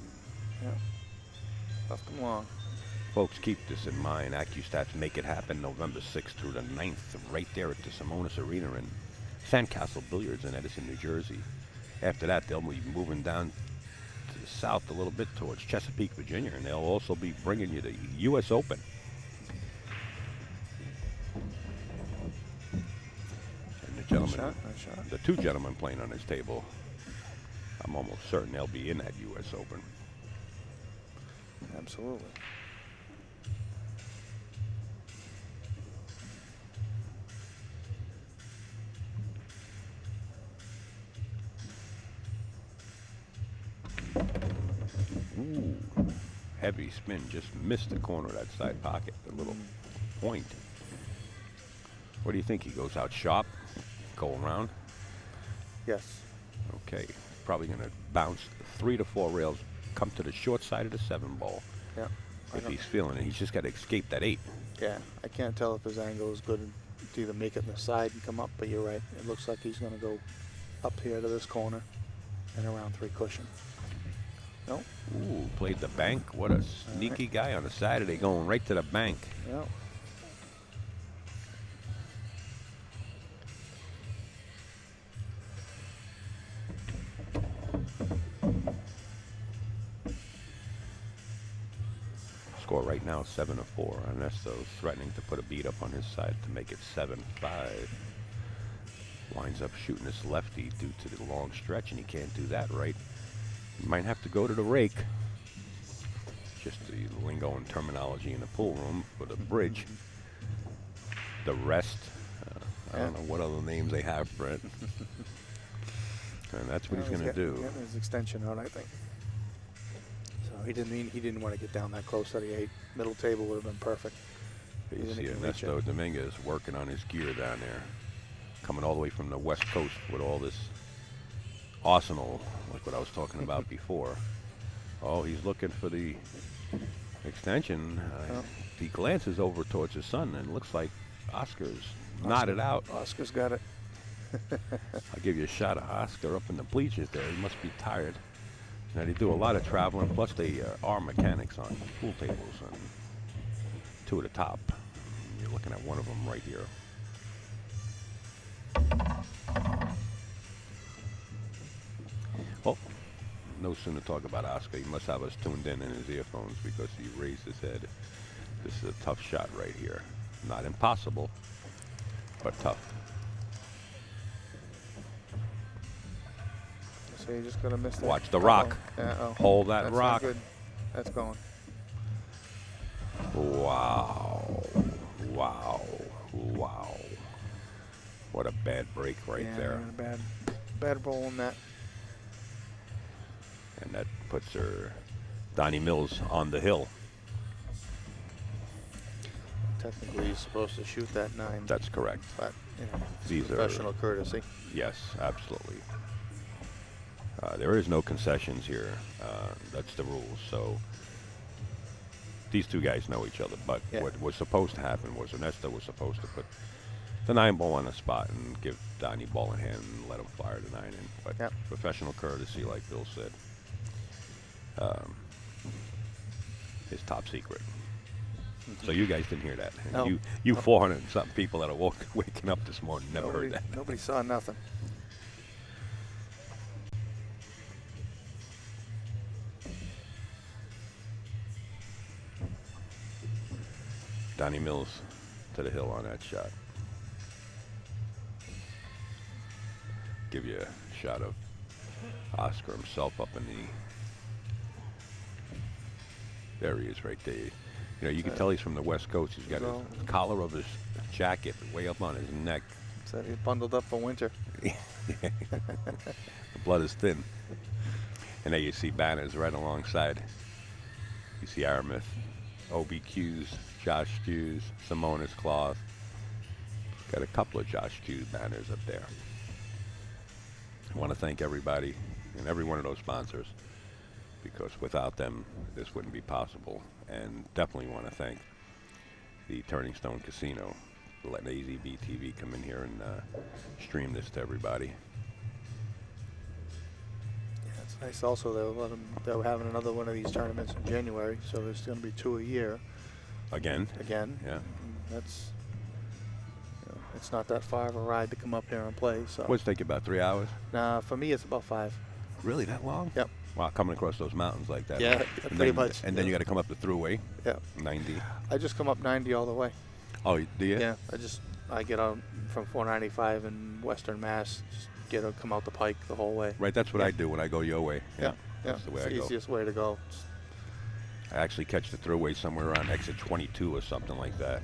Yep. Left them long. Folks, keep this in mind. AccuStats Make It Happen November 6th through the 9th, right there at the Simonis Arena in Sandcastle Billiards in Edison, New Jersey. After that, they'll be moving down to the south a little bit towards Chesapeake, Virginia, and they'll also be bringing you the U.S. Open. And the gentlemen, Nice shot. the two gentlemen playing on this table, I'm almost certain they'll be in that U.S. Open. Absolutely. Ooh, heavy spin, just missed the corner of that side pocket, the little point. What do you think? He goes out sharp, go around? Yes. Okay, probably going to bounce 3 to 4 rails, come to the short side of the 7 ball. Yeah. If he's feeling it, he's just got to escape that 8. Yeah, I can't tell if his angle is good to either make it in the side and come up, but you're right. It looks like he's going to go up here to this corner and around 3 cushion. Nope. Ooh, played the bank. What a sneaky guy on a Saturday, going right to the bank. Yep. Score right now 7-4. Ernesto's threatening to put a beat up on his side to make it 7-5. Winds up shooting this lefty due to the long stretch, and he can't do that right. He might have to go to the rake. Just the lingo and terminology in the pool room for the bridge. The rest. I don't know what other names they have for it. And that's what he's going to do. Getting his extension out, I think. So he didn't want to get down that close to the 8. Middle table would have been perfect. You see Ernesto Dominguez working on his gear down there. Coming all the way from the West Coast with all this arsenal, like what I was talking about before. Oh, he's looking for the extension. He glances over towards his son, and it looks like Oscar's nodded out. Oscar's got it. I'll give you a shot of Oscar up in the bleachers there. He must be tired. Now, they do a lot of traveling, plus they are mechanics on pool tables, and 2 at the top. You're looking at one of them right here. Well, no sooner talk about Oscar. He must have us tuned in his earphones because he raised his head. This is a tough shot right here. Not impossible, but tough. So you just got to miss that. Watch the rock. Hold that That's rock. not good. That's going. Wow. Wow. Wow. What a bad break right there. Bad roll in that. And that puts her, Donny Mills, on the hill. Technically, he's supposed to shoot that 9. That's correct. But, you know, These professional courtesy. Yes, absolutely. There is no concessions here. That's the rules. So these two guys know each other. But what was supposed to happen was Ernesto was supposed to put the 9 ball on the spot and give Donny ball in hand and let him fire the 9 in. But professional courtesy, like Bill said, is top secret. So you guys didn't hear that. No. You 400 and something people that are waking up this morning never heard that. Nobody saw nothing. Donny Mills to the hill on that shot. Give you a shot of Oscar himself up in the. There he is right there. You know, you can tell he's from the West Coast. He's got his collar of his jacket way up on his neck. So he's bundled up for winter. The blood is thin. And there you see banners right alongside. You see Aramith, OBQs, Josh Hughes, Simonis Cloth. Got a couple of Josh Hughes banners up there. I want to thank everybody and every one of those sponsors, because without them, this wouldn't be possible. And definitely want to thank the Turning Stone Casino for letting AZB TV come in here and stream this to everybody. Nice. Also, they're having another one of these tournaments in January, so there's going to be 2 a year. Again? Again. Yeah. That's, it's not that far of a ride to come up here and play. So. What's it take you, about 3 hours? Nah, for me it's about 5. Really, that long? Yep. Wow, coming across those mountains like that. Yeah, And pretty then, much. And then you got to come up the thruway. Yeah. 90. I just come up 90 all the way. Oh, do you? Yeah. I get out from 495 in Western Mass. Just come out the Pike the whole way. Right, that's what I do when I go your way. Yeah. That's the way it's I the go. easiest way to go. I actually catch the thruway somewhere around exit 22 or something like that.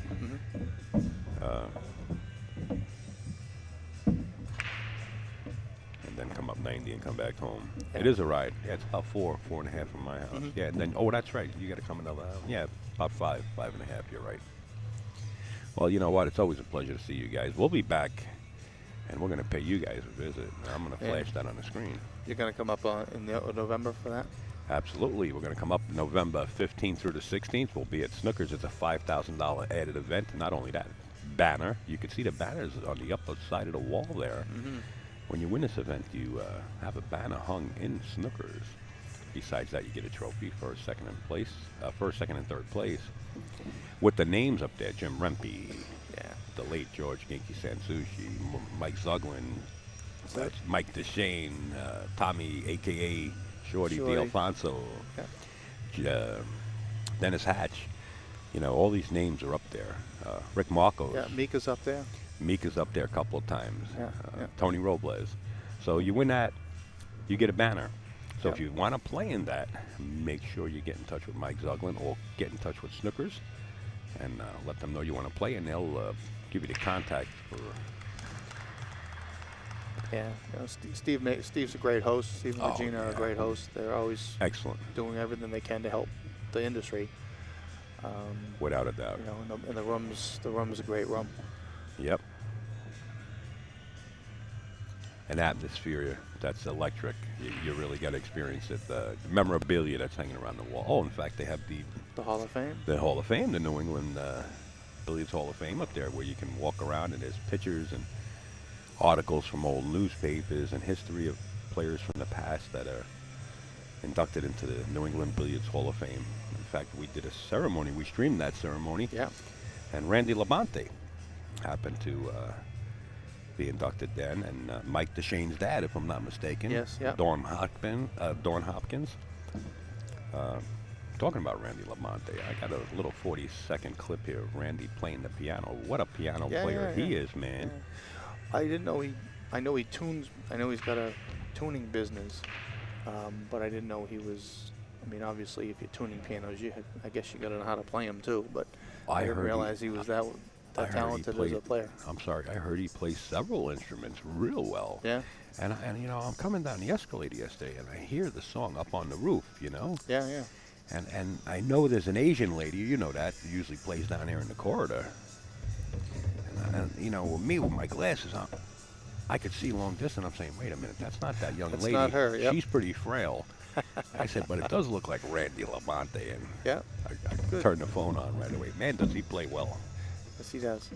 And then come up 90 and come back home. Yeah. It is a ride. Yeah, it's about 4.5 from my house. Yeah, and then, oh, that's right. You got to come another hour. Yeah, about 5.5. You're right. Well, you know what? It's always a pleasure to see you guys. We'll be back, and we're going to pay you guys a visit. I'm going to flash that on the screen. You're going to come up in November for that? Absolutely. We're going to come up November 15th through the 16th. We'll be at Snookers. It's a $5,000 added event. Not only that, banner. You can see the banners on the upper side of the wall there. When you win this event, you have a banner hung in Snookers. Besides that, you get a trophy for second, second, and third place. With the names up there: Jim Rempe, the late George Genki Sansushi, Mike Zuglin, Mike DeShane, Tommy, a.k.a. Shorty D'Alfonso, Dennis Hatch. You know, all these names are up there. Rick Marcos. Yeah, Mika's up there. Mika's up there a couple of times. Yeah, Tony Robles. So you win that, you get a banner. So if you want to play in that, make sure you get in touch with Mike Zuglin or get in touch with Snookers and let them know you want to play, and they'll give you the contact for. Yeah, Steve's a great host. Steve and Regina are a great host. They're always excellent, doing everything they can to help the industry. Without a doubt. You know, and the room's a great room. Yep. An atmosphere that's electric. You really got to experience it. The memorabilia that's hanging around the wall. Oh, in fact, they have the Hall of Fame. The Hall of Fame, the New England Billiards Hall of Fame up there, where you can walk around and there's pictures and articles from old newspapers and history of players from the past that are inducted into the New England Billiards Hall of Fame. In fact, we did a ceremony. We streamed that ceremony. Yeah. And Randy Labonte happened to be inducted then, and Mike DeShane's dad, if I'm not mistaken. Yes, yeah. Dorn Hopkins. Talking about Randy Labonte, I got a little 40-second clip here of Randy playing the piano. What a piano player he is, man. Yeah. I didn't know I know he tunes. I know he's got a tuning business, but I didn't know he was. I mean, obviously, if you're tuning pianos, I guess you got to know how to play them too. But I didn't realize he was that talented as a player. I'm sorry, I heard he plays several instruments real well. Yeah. And you know, I'm coming down the escalator yesterday, and I hear the song up on the roof. You know. Yeah, yeah. And I know there's an Asian lady, you know that, who usually plays down there in the corridor. And you know, with me with my glasses on, I could see long distance. I'm saying, wait a minute, that's not that young lady. That's not her. Yep. She's pretty frail. I said, but it does look like Randy Labonte. And yeah, I turned the phone on right away. Man, does he play well? Yes, he does.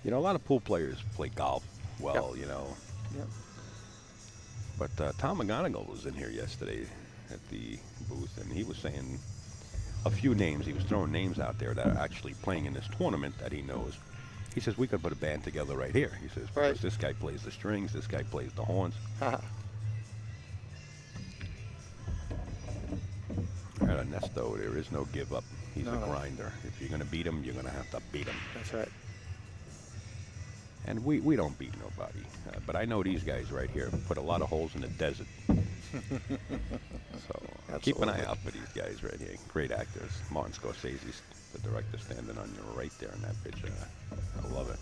You know, a lot of pool players play golf well. You know. Yep. But Tom McGonigal was in here yesterday at the booth, and he was saying a few names. He was throwing names out there that are actually playing in this tournament that he knows. He says, we could put a band together right here. He says, because this guy plays the strings, this guy plays the horns. At Ernesto, there is no give up. He's a grinder. If you're going to beat him, you're going to have to beat him. That's right. And we don't beat nobody. But I know these guys right here put a lot of holes in the desert. So keep an eye out for these guys right here. Great actors. Martin Scorsese's the director standing on your right there in that picture. I love it.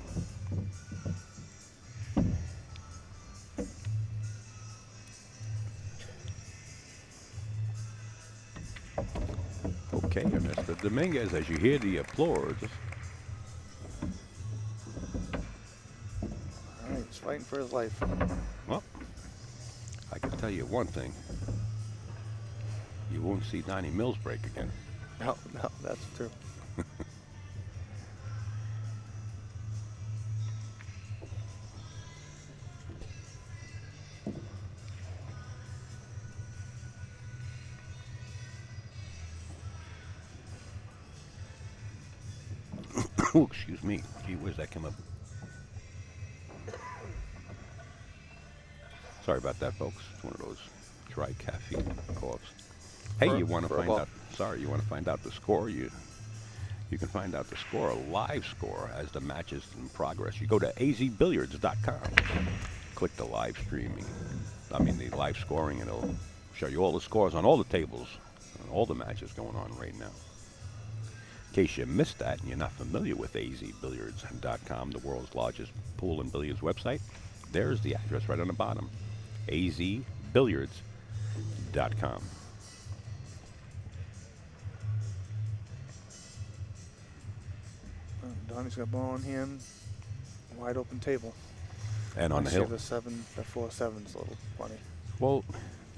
Okay, Ernesto Dominguez, as you hear the applause. All right, he's fighting for his life. Well, I can tell you one thing. You won't see Donny Mills break again. No, that's true. Ooh, excuse me. Gee whiz, that came up. Sorry about that, folks. It's one of those dry caffeine coughs. Hey, you want to find out? Sorry, you want to find out the score? You can find out the score, a live score, as the match is in progress. You go to azbilliards.com, click the live streaming. I mean the live scoring, and it'll show you all the scores on all the tables, and all the matches going on right now. In case you missed that and you're not familiar with azbilliards.com, the world's largest pool and billiards website, there's the address right on the bottom, azbilliards.com. Donny's got ball in hand, wide open table. And on the hill. The 4-7's a little funny. Well,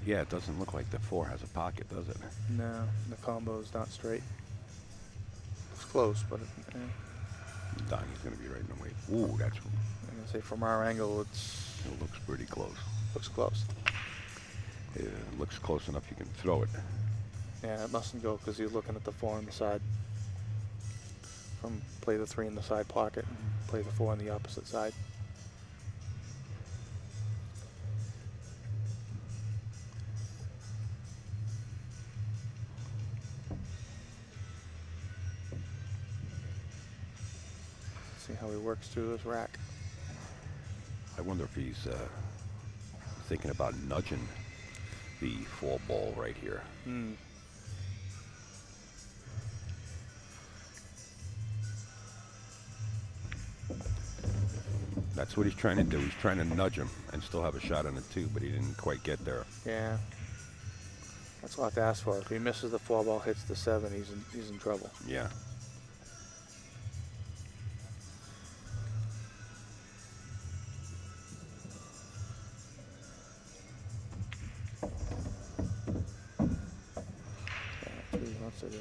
yeah, it doesn't look like the 4 has a pocket, does it? No, the combo's not straight. It's close, but Donny's going to be right in the way. Ooh, that's. I'm gonna say from our angle, It looks pretty close. looks close. It looks close enough you can throw it. Yeah, it mustn't go because he's looking at the 4 on the side. From play the 3 in the side pocket and play the 4 on the opposite side. See how he works through this rack. I wonder if he's thinking about nudging the 4 ball right here. That's what he's trying to do. He's trying to nudge him and still have a shot on it too, but he didn't quite get there. Yeah, that's a lot to ask for. If he misses the 4 ball, hits the 7, he's in trouble. Yeah. That's what he wants to do.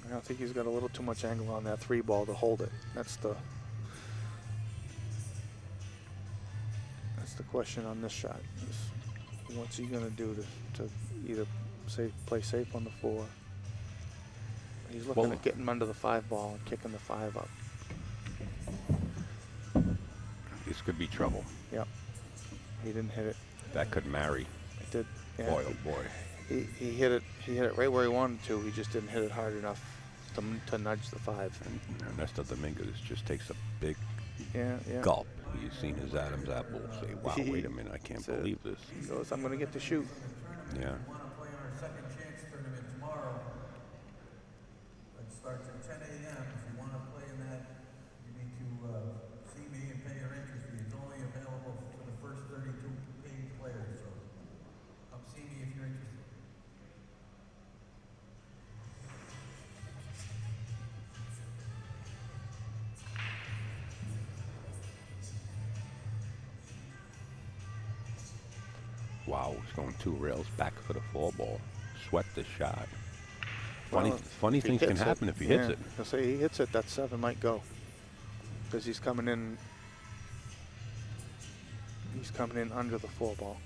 I think he's got a little too much angle on that 3 ball to hold it. That's the question on this shot. Is what's he going to do to either play safe on the 4? He's looking at getting under the 5 ball and kicking the 5 up. This could be trouble. Yep. He didn't hit it. That could marry. It did. Yeah. Boy, oh boy. He hit it. He hit it right where he wanted to. He just didn't hit it hard enough to nudge the 5. And Ernesto Dominguez just takes a big gulp. He's seen his Adam's apple. Say, wow, wait a minute, I can't believe this. He goes, I'm going to get to shoot. Yeah. We want to play in our second chance tournament tomorrow. It starts at 10 a.m. If you want to play in that, you need to see me and pay your entry fee. It's only available for the first 32 paid players. So come see me if you're interested. Wow, he's going 2 rails back for the 4 ball. Sweat the shot. Well, Funny things can happen if he hits it. I'll say he hits it, that 7 might go. Because he's coming in. He's coming in under the 4 ball.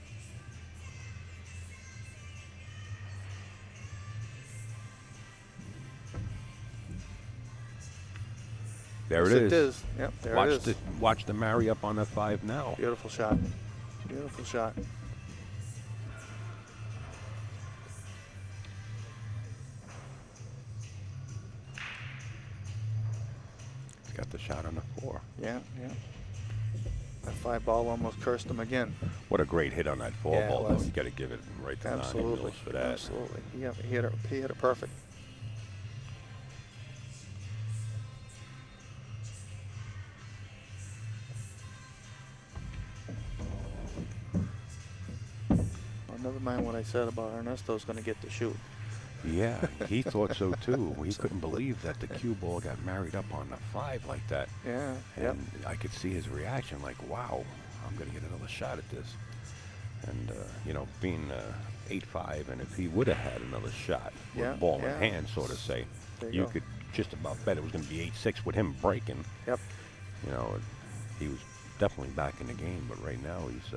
There Yes, it it is. is. Yep, there it is. Watch the marry up on that 5 now. Beautiful shot. Beautiful shot. He's got the shot on the 4. Yeah, yeah. That 5 ball almost cursed him again. What a great hit on that 4 Yeah, it ball, though. was. You got to give it right to Donny Absolutely. for that. Absolutely. Yeah, he hit it perfect. Well, never mind what I said about Ernesto's going to get to shoot. Yeah, he thought so too. He couldn't believe that the cue ball got married up on the 5 like that. Yeah. And Yep. I could see his reaction, like, wow, I'm going to get another shot at this. And, you know, being 8'5", and if he would have had another shot with Yeah, ball yeah. in hand, so to say, There you go. could just about bet it was going to be 8'6" with him breaking. Yep. You know, he was definitely back in the game, but right now he's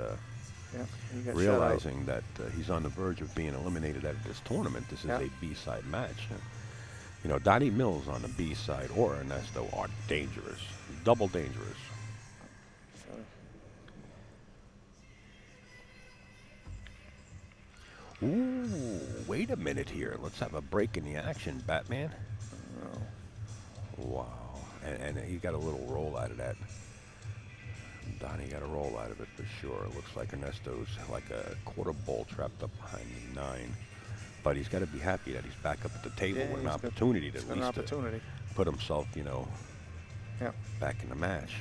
Yep. He got shut out. realizing that he's on the verge of being eliminated out of this tournament. This is Yeah. a B-side match. You know, Donny Mills on the B-side or Ernesto are dangerous, double dangerous. Ooh, wait a minute here. Let's have a break in the action, Batman. Oh. Wow. And he got a little roll out of that. Donny got a roll out of it for sure. It looks like Ernesto's like a quarter ball trapped up behind the 9. But he's got to be happy that he's back up at the table Yeah, with an he's got- opportunity to It's at an least opportunity. put himself, you know, Yeah. back in the match.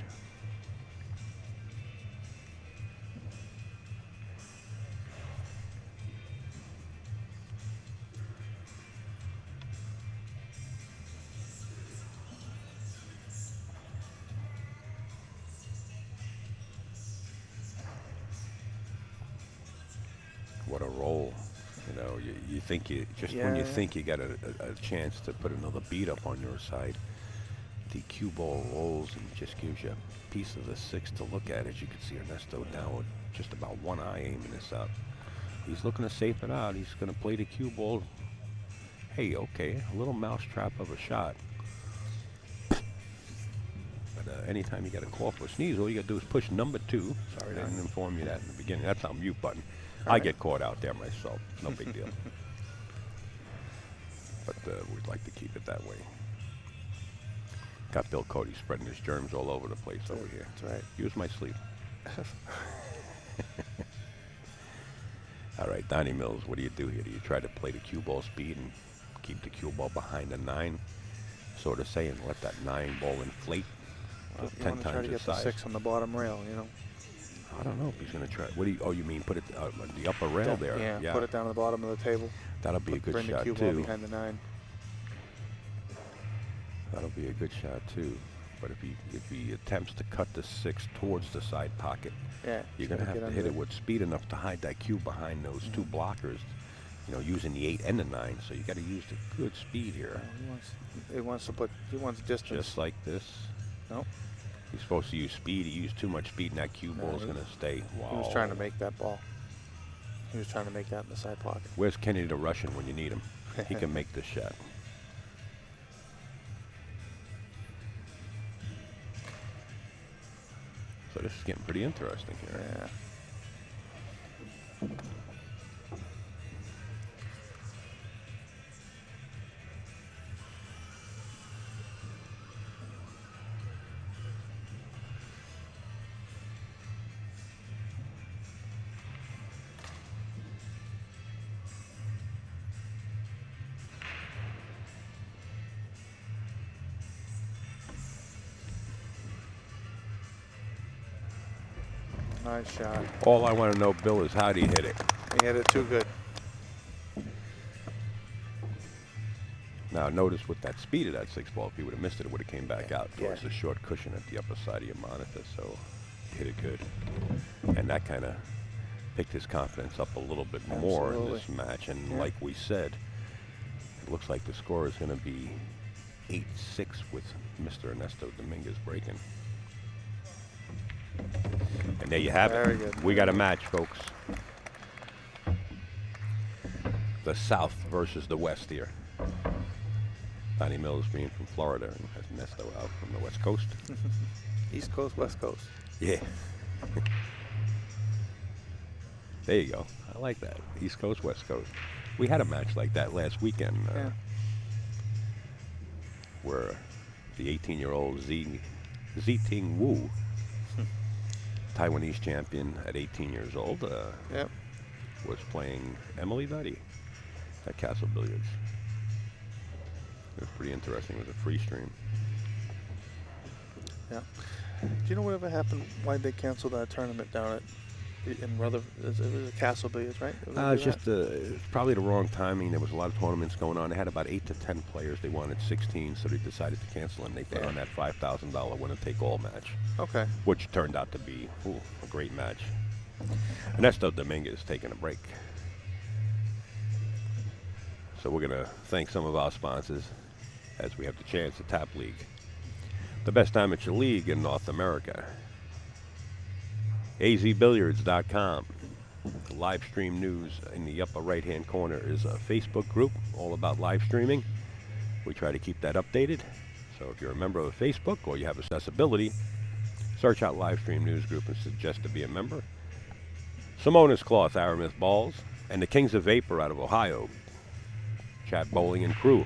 What a roll. You know, you think you, just when you Yeah. think you got a chance to put another beat up on your side, the cue ball rolls and just gives you a piece of the 6 to look at. As you can see, Ernesto down with just about one eye aiming this up. He's looking to safe it out. He's going to play the cue ball. Hey, okay, a little mousetrap of a shot. But anytime you got a cough or sneeze, all you got to do is push number 2. Sorry, I didn't inform you that in the beginning. That's our mute button. I get caught out there myself. No big deal. But we'd like to keep it that way. Got Bill Cody spreading his germs all over the place over here. That's right. Use my sleep. All right, Donny Mills, what do you do here? Do you try to play the cue ball speed and keep the cue ball behind the 9, so to say, and let that 9 ball inflate Well, you 10 want to try times to its get the size? 6 on the bottom rail, you know. I don't know if he's going to try. What do you? Oh, you mean put it on the upper rail there? Yeah, put it down at the bottom of the table. That'll be a good Bring the shot cue ball too. behind the 9. That'll be a good shot too. But if he attempts to cut the 6 towards the side pocket, Yeah. you're he's going to gonna have to get hit it under with speed enough to hide that cue behind those 2 blockers. You know, using the 8 and the 9. So you got to use the good speed here. He wants distance. Just like this. No. He's supposed to use speed. He used too much speed, and that cue No, ball's he- going to stay. Wow. He was trying to make that ball. He was trying to make that in the side pocket. Where's Kenny the Russian when you need him? He can make this shot. So this is getting pretty interesting here. Yeah. Nice shot. All I want to know, Bill, is how did he hit it? He hit it too good. Now notice with that speed of that 6 ball, if he would have missed it, it would have came back out towards Yeah. the short cushion at the upper side of your monitor. So he hit it good, and that kind of picked his confidence up a little bit more in this match. And Yeah. like we said, it looks like the score is going to be 8-6 with Mr. Ernesto Dominguez breaking. And there you have Very it. good. We got a match, folks. The South versus the West here. Donny Mills being from Florida and has Ernesto out from the West Coast. East Coast, West Coast. Yeah. There you go. I like that. East Coast, West Coast. We had a match like that last weekend Yeah. where the 18-year-old Ting Wu, Taiwanese champion at 18 years old, Yep. was playing Emily Duddy at Castle Billiards. It was pretty interesting. It was a free stream. Yeah. Do you know whatever happened? Why they canceled that tournament down at in Rutherford. It was a Castle Billiards, right? It's just it's probably the wrong timing. There was a lot of tournaments going on. They had about 8 to 10 players. They wanted 16, so they decided to cancel, and they put on that $5,000 winner-take-all match, Okay. which turned out to be a great match. Ernesto Dominguez taking a break. So we're going to thank some of our sponsors as we have the chance to Tap League, the best amateur league in North America. azbilliards.com. The live stream news in the upper right-hand corner is a Facebook group all about live streaming. We try to keep that updated. So if you're a member of Facebook or you have accessibility, search out live stream news group and suggest to be a member. Simonis Cloth, Aramis Balls, and the Kings of Vapor out of Ohio, Chad Bowling and crew.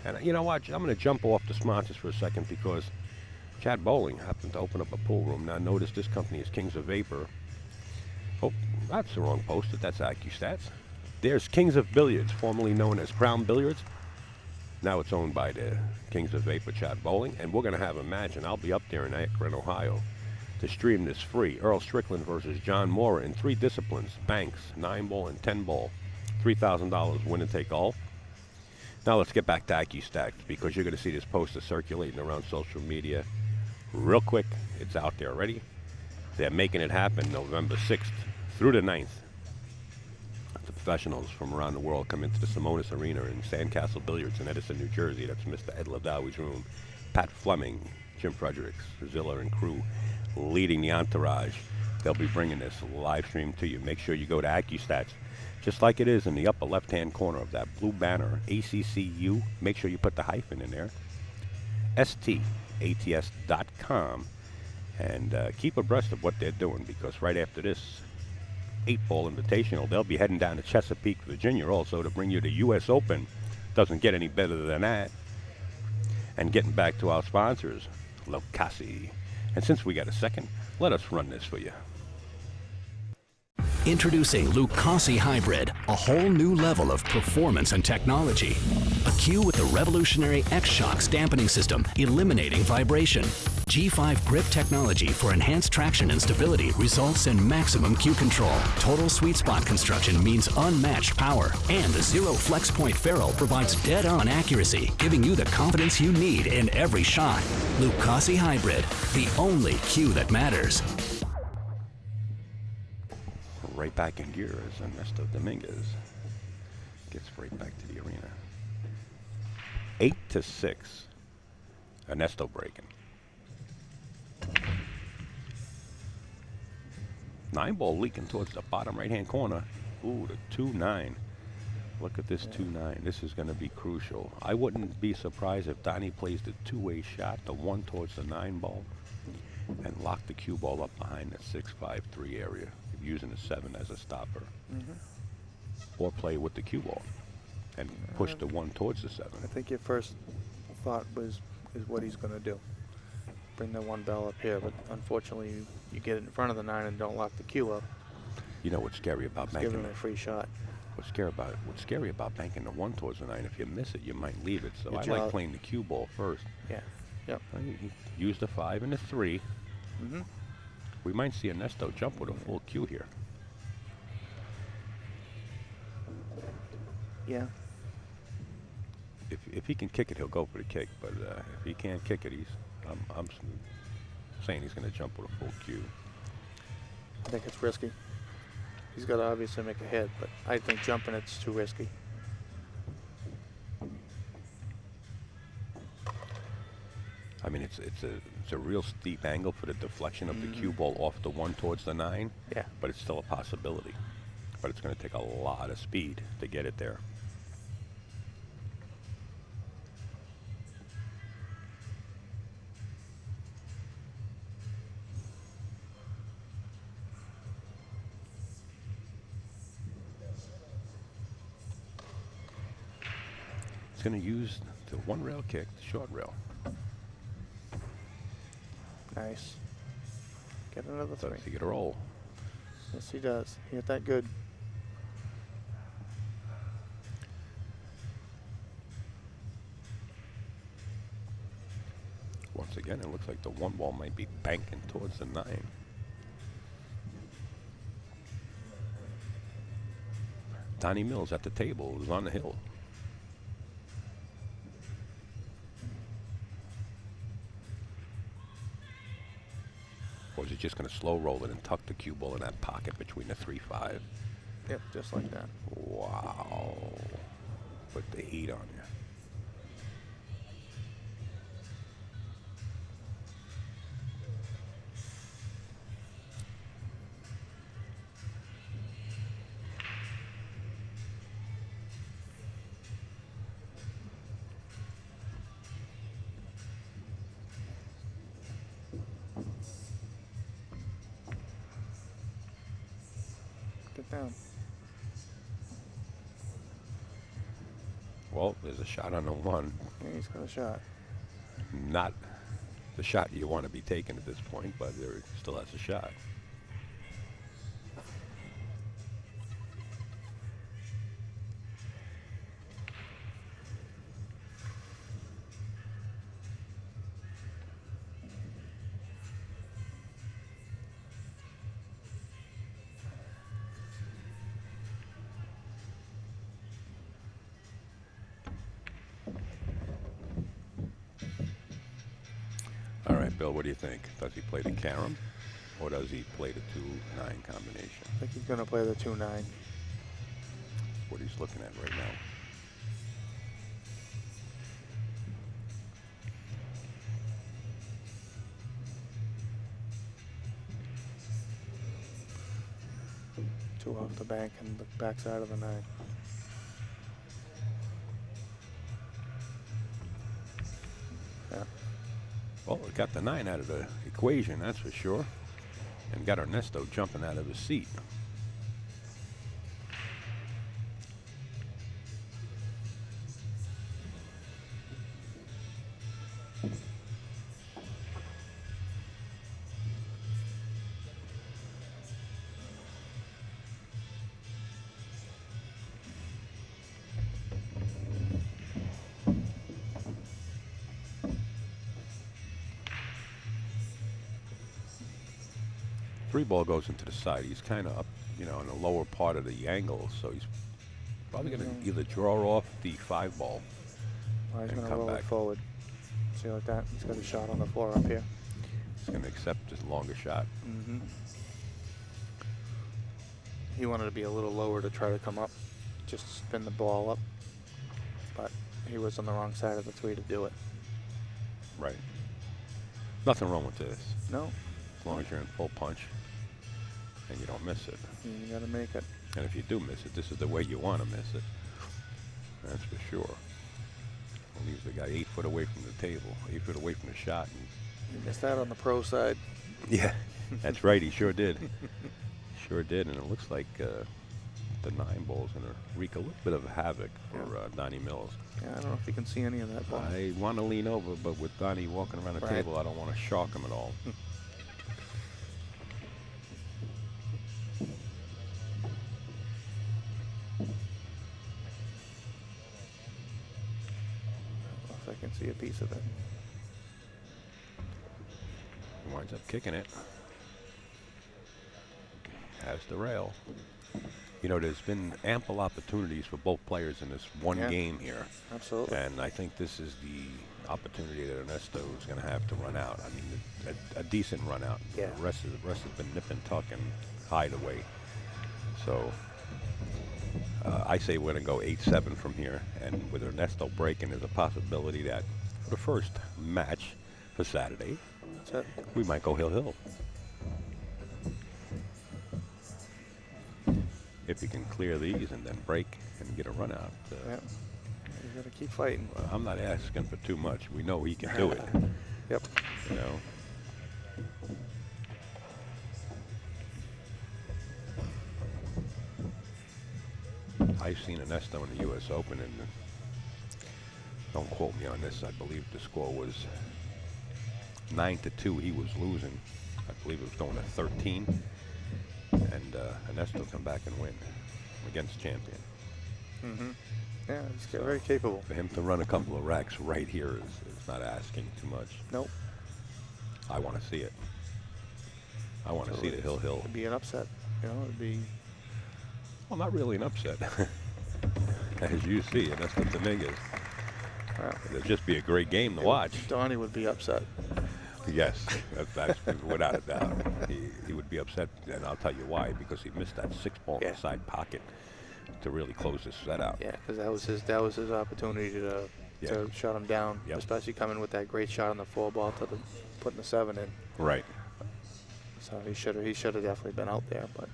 And you know what? I'm going to jump off the sponsors for a second because Chad Bowling happened to open up a pool room. Now notice this company is Kings of Vapor. Oh, that's the wrong poster. That's AccuStats. There's Kings of Billiards, formerly known as Crown Billiards. Now it's owned by the Kings of Vapor, Chad Bowling. And we're going to have a match, and I'll be up there in Akron, Ohio, to stream this free. Earl Strickland versus John Moore in 3 disciplines, banks, 9-ball and 10-ball. $3,000 winner take all. Now let's get back to AccuStats because you're going to see this poster circulating around social media real quick. It's out there already. They're making it happen November 6th through the 9th. The professionals from around the world come into the Simonis Arena in Sandcastle Billiards in Edison, New Jersey. That's Mr. Ed Ladawi's room. Pat Fleming, Jim Fredericks, Zilla and crew leading the entourage. They'll be bringing this live stream to you. Make sure you go to AccuStats, just like it is in the upper left-hand corner of that blue banner, ACCU. Make sure you put the hyphen in there. STATS.com. And keep abreast of what they're doing because right after this 8-ball invitational, they'll be heading down to Chesapeake, Virginia also to bring you the U.S. Open. Doesn't get any better than that. And getting back to our sponsors, Locasi. And since we got a second, let us run this for you. Introducing Lucasi Hybrid, a whole new level of performance and technology. A cue with the revolutionary X-Shocks dampening system, eliminating vibration. G5 grip technology for enhanced traction and stability results in maximum cue control. Total sweet spot construction means unmatched power. And the Zero Flex Point ferrule provides dead-on accuracy, giving you the confidence you need in every shot. Lucasi Hybrid, the only cue that matters. Right back in gear as Ernesto Dominguez gets right back to the arena. 8 to 6. Ernesto breaking. 9-ball leaking towards the bottom right-hand corner. Ooh, the 2-9. Look at this 2-9. This is going to be crucial. I wouldn't be surprised if Donny plays the two-way shot, the 1 towards the 9-ball, and lock the cue ball up behind the 6-5-3 area, using the 7 as a stopper. Or play with the cue ball and push the 1 towards the 7. I think your first thought is what he's going to do. Bring the 1 bell up here, but unfortunately you get it in front of the 9 and don't lock the cue up. You know what's scary about It's banking giving him a free shot. What's scary about banking the 1 towards the 9? If you miss it, you might leave it. So Good I job. like playing the cue ball first. Yeah. Yep. He used the 5 and the 3. We might see Ernesto jump with a full cue here. Yeah. If he can kick it, he'll go for the kick. But if he can't kick it, I'm saying he's going to jump with a full cue. I think it's risky. He's got to obviously make a hit, but I think jumping it's too risky. I mean, it's a real steep angle for the deflection of the cue ball off the 1 towards the 9. Yeah. But it's still a possibility. But it's going to take a lot of speed to get it there. He's going to use the 1 rail kick, the short rail. Nice. Get another 3. Does he get a roll? Yes, he does. He hit that good. Once again, it looks like the 1 ball might be banking towards the 9. Donny Mills at the table, who's on the hill. Or is he just going to slow roll it and tuck the cue ball in that pocket between the 3-5? Yep, just like that. Wow. Put the heat on you. Get down. Well, there's a shot on the one. Yeah, he's got a shot. Not the shot you want to be taking at this point, but there still has a shot. All right, Bill, what do you think? Does he play the carom, or does he play the 2-9 combination? I think he's going to play the 2-9. That's what he's looking at right now. Two off the bank and the backside of the 9. Yeah. Well, we got the 9 out of the equation, that's for sure. And got Ernesto jumping out of his seat. Three ball goes into the side. He's kind of up, you know, in the lower part of the angle, so he's probably going to either draw off the 5 ball. Well, he's and going to come roll back. it forward. See like that? He's got a shot on the floor up here. He's going to accept his longer shot. Mm-hmm. He wanted to be a little lower to try to come up, just spin the ball up, but he was on the wrong side of the 3 to do it. Right. Nothing wrong with this, No, as long as you're in full punch and you don't miss it. you got to make it. And if you do miss it, this is the way you want to miss it. That's for sure. Leaves the guy 8 foot away from the table, 8 foot away from the shot. And You missed that on the pro side. yeah, that's right. He sure did. Sure did. And it looks like the 9 ball's going to wreak a little bit of havoc for Donny Mills. Yeah, I don't know if you can see any of that ball. I want to lean over, but with Donny walking around the Right. table, I don't want to shock him at all. If I can see a piece of it. He winds up kicking it. Has the rail. You know, there's been ample opportunities for both players in this one Yeah. game here. Absolutely. And I think this is the opportunity that Ernesto is going to have to run out. I mean, a decent run out. Yeah. The rest has been nip and tuck and hide away. So I say we're going to go 8-7 from here. And with Ernesto breaking, there's a possibility that for the first match for Saturday, That's it. we might go hill-hill. If you can clear these and then break and get a run out. Yeah. You got to keep fighting. I'm not asking for too much. We know he can do it. Yep. You know. I've seen Ernesto in the U.S. Open, and don't quote me on this. I believe the score was 9-2. He was losing. I believe it was going to 13. And Ernesto come back and win against champion. Mm-hmm. Yeah, he's very capable. For him to run a couple of racks right here is not asking too much. Nope. I want to see it. I want to see the hill. It'd be an upset. You know, it'd be Well, not really an upset. As you see, Ernesto Dominguez. Well, It'll just be a great game to watch. Donny would be upset. Yes, that's without a doubt. He would be upset, and I'll tell you why. Because he missed that 6-ball in the side pocket to really close this set out. Yeah, because that was his opportunity to shut him down, especially coming with that great shot on the 4-ball to putting the 7 in. Right. So he should have definitely been out there. But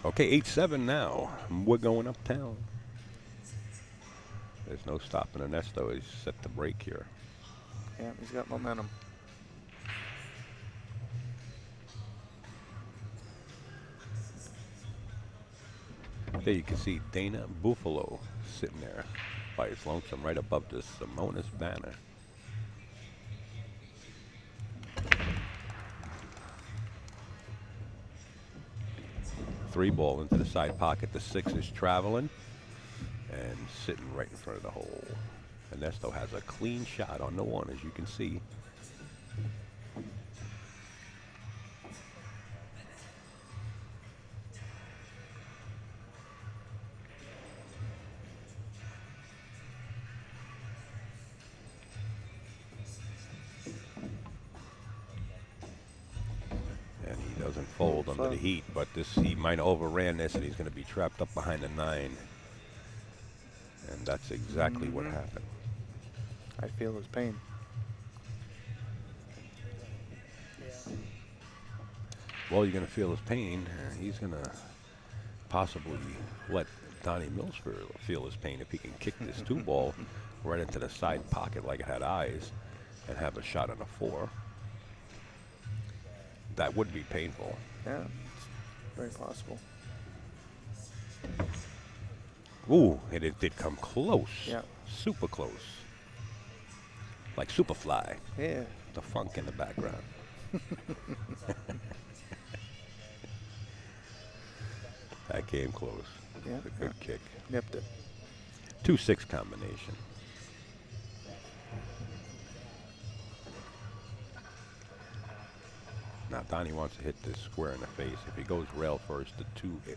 okay, 8-7 now. We're going uptown. There's no stopping Ernesto. He's set to break here. yeah, he's got momentum. There you can see Dana Buffalo sitting there by his lonesome right above the Simonis banner. Three ball into the side pocket. The 6 is traveling and sitting right in front of the hole. Ernesto has a clean shot on the 1, as you can see. And he doesn't fold under the heat, but he might have overran this, and he's going to be trapped up behind the 9. And that's exactly what happened. I feel his pain. Well, you're going to feel his pain. He's going to possibly let Donny Mills feel his pain if he can kick this 2-ball right into the side pocket like it had eyes and have a shot on a 4. That would be painful. Yeah, it's very possible. Ooh, and it did come close. Yeah. Super close. Like Superfly. Yeah. The funk in the background. That came close. Yeah. A good kick. Nipped it. 2-6 combination. Now Donny wants to hit this square in the face. If he goes rail first,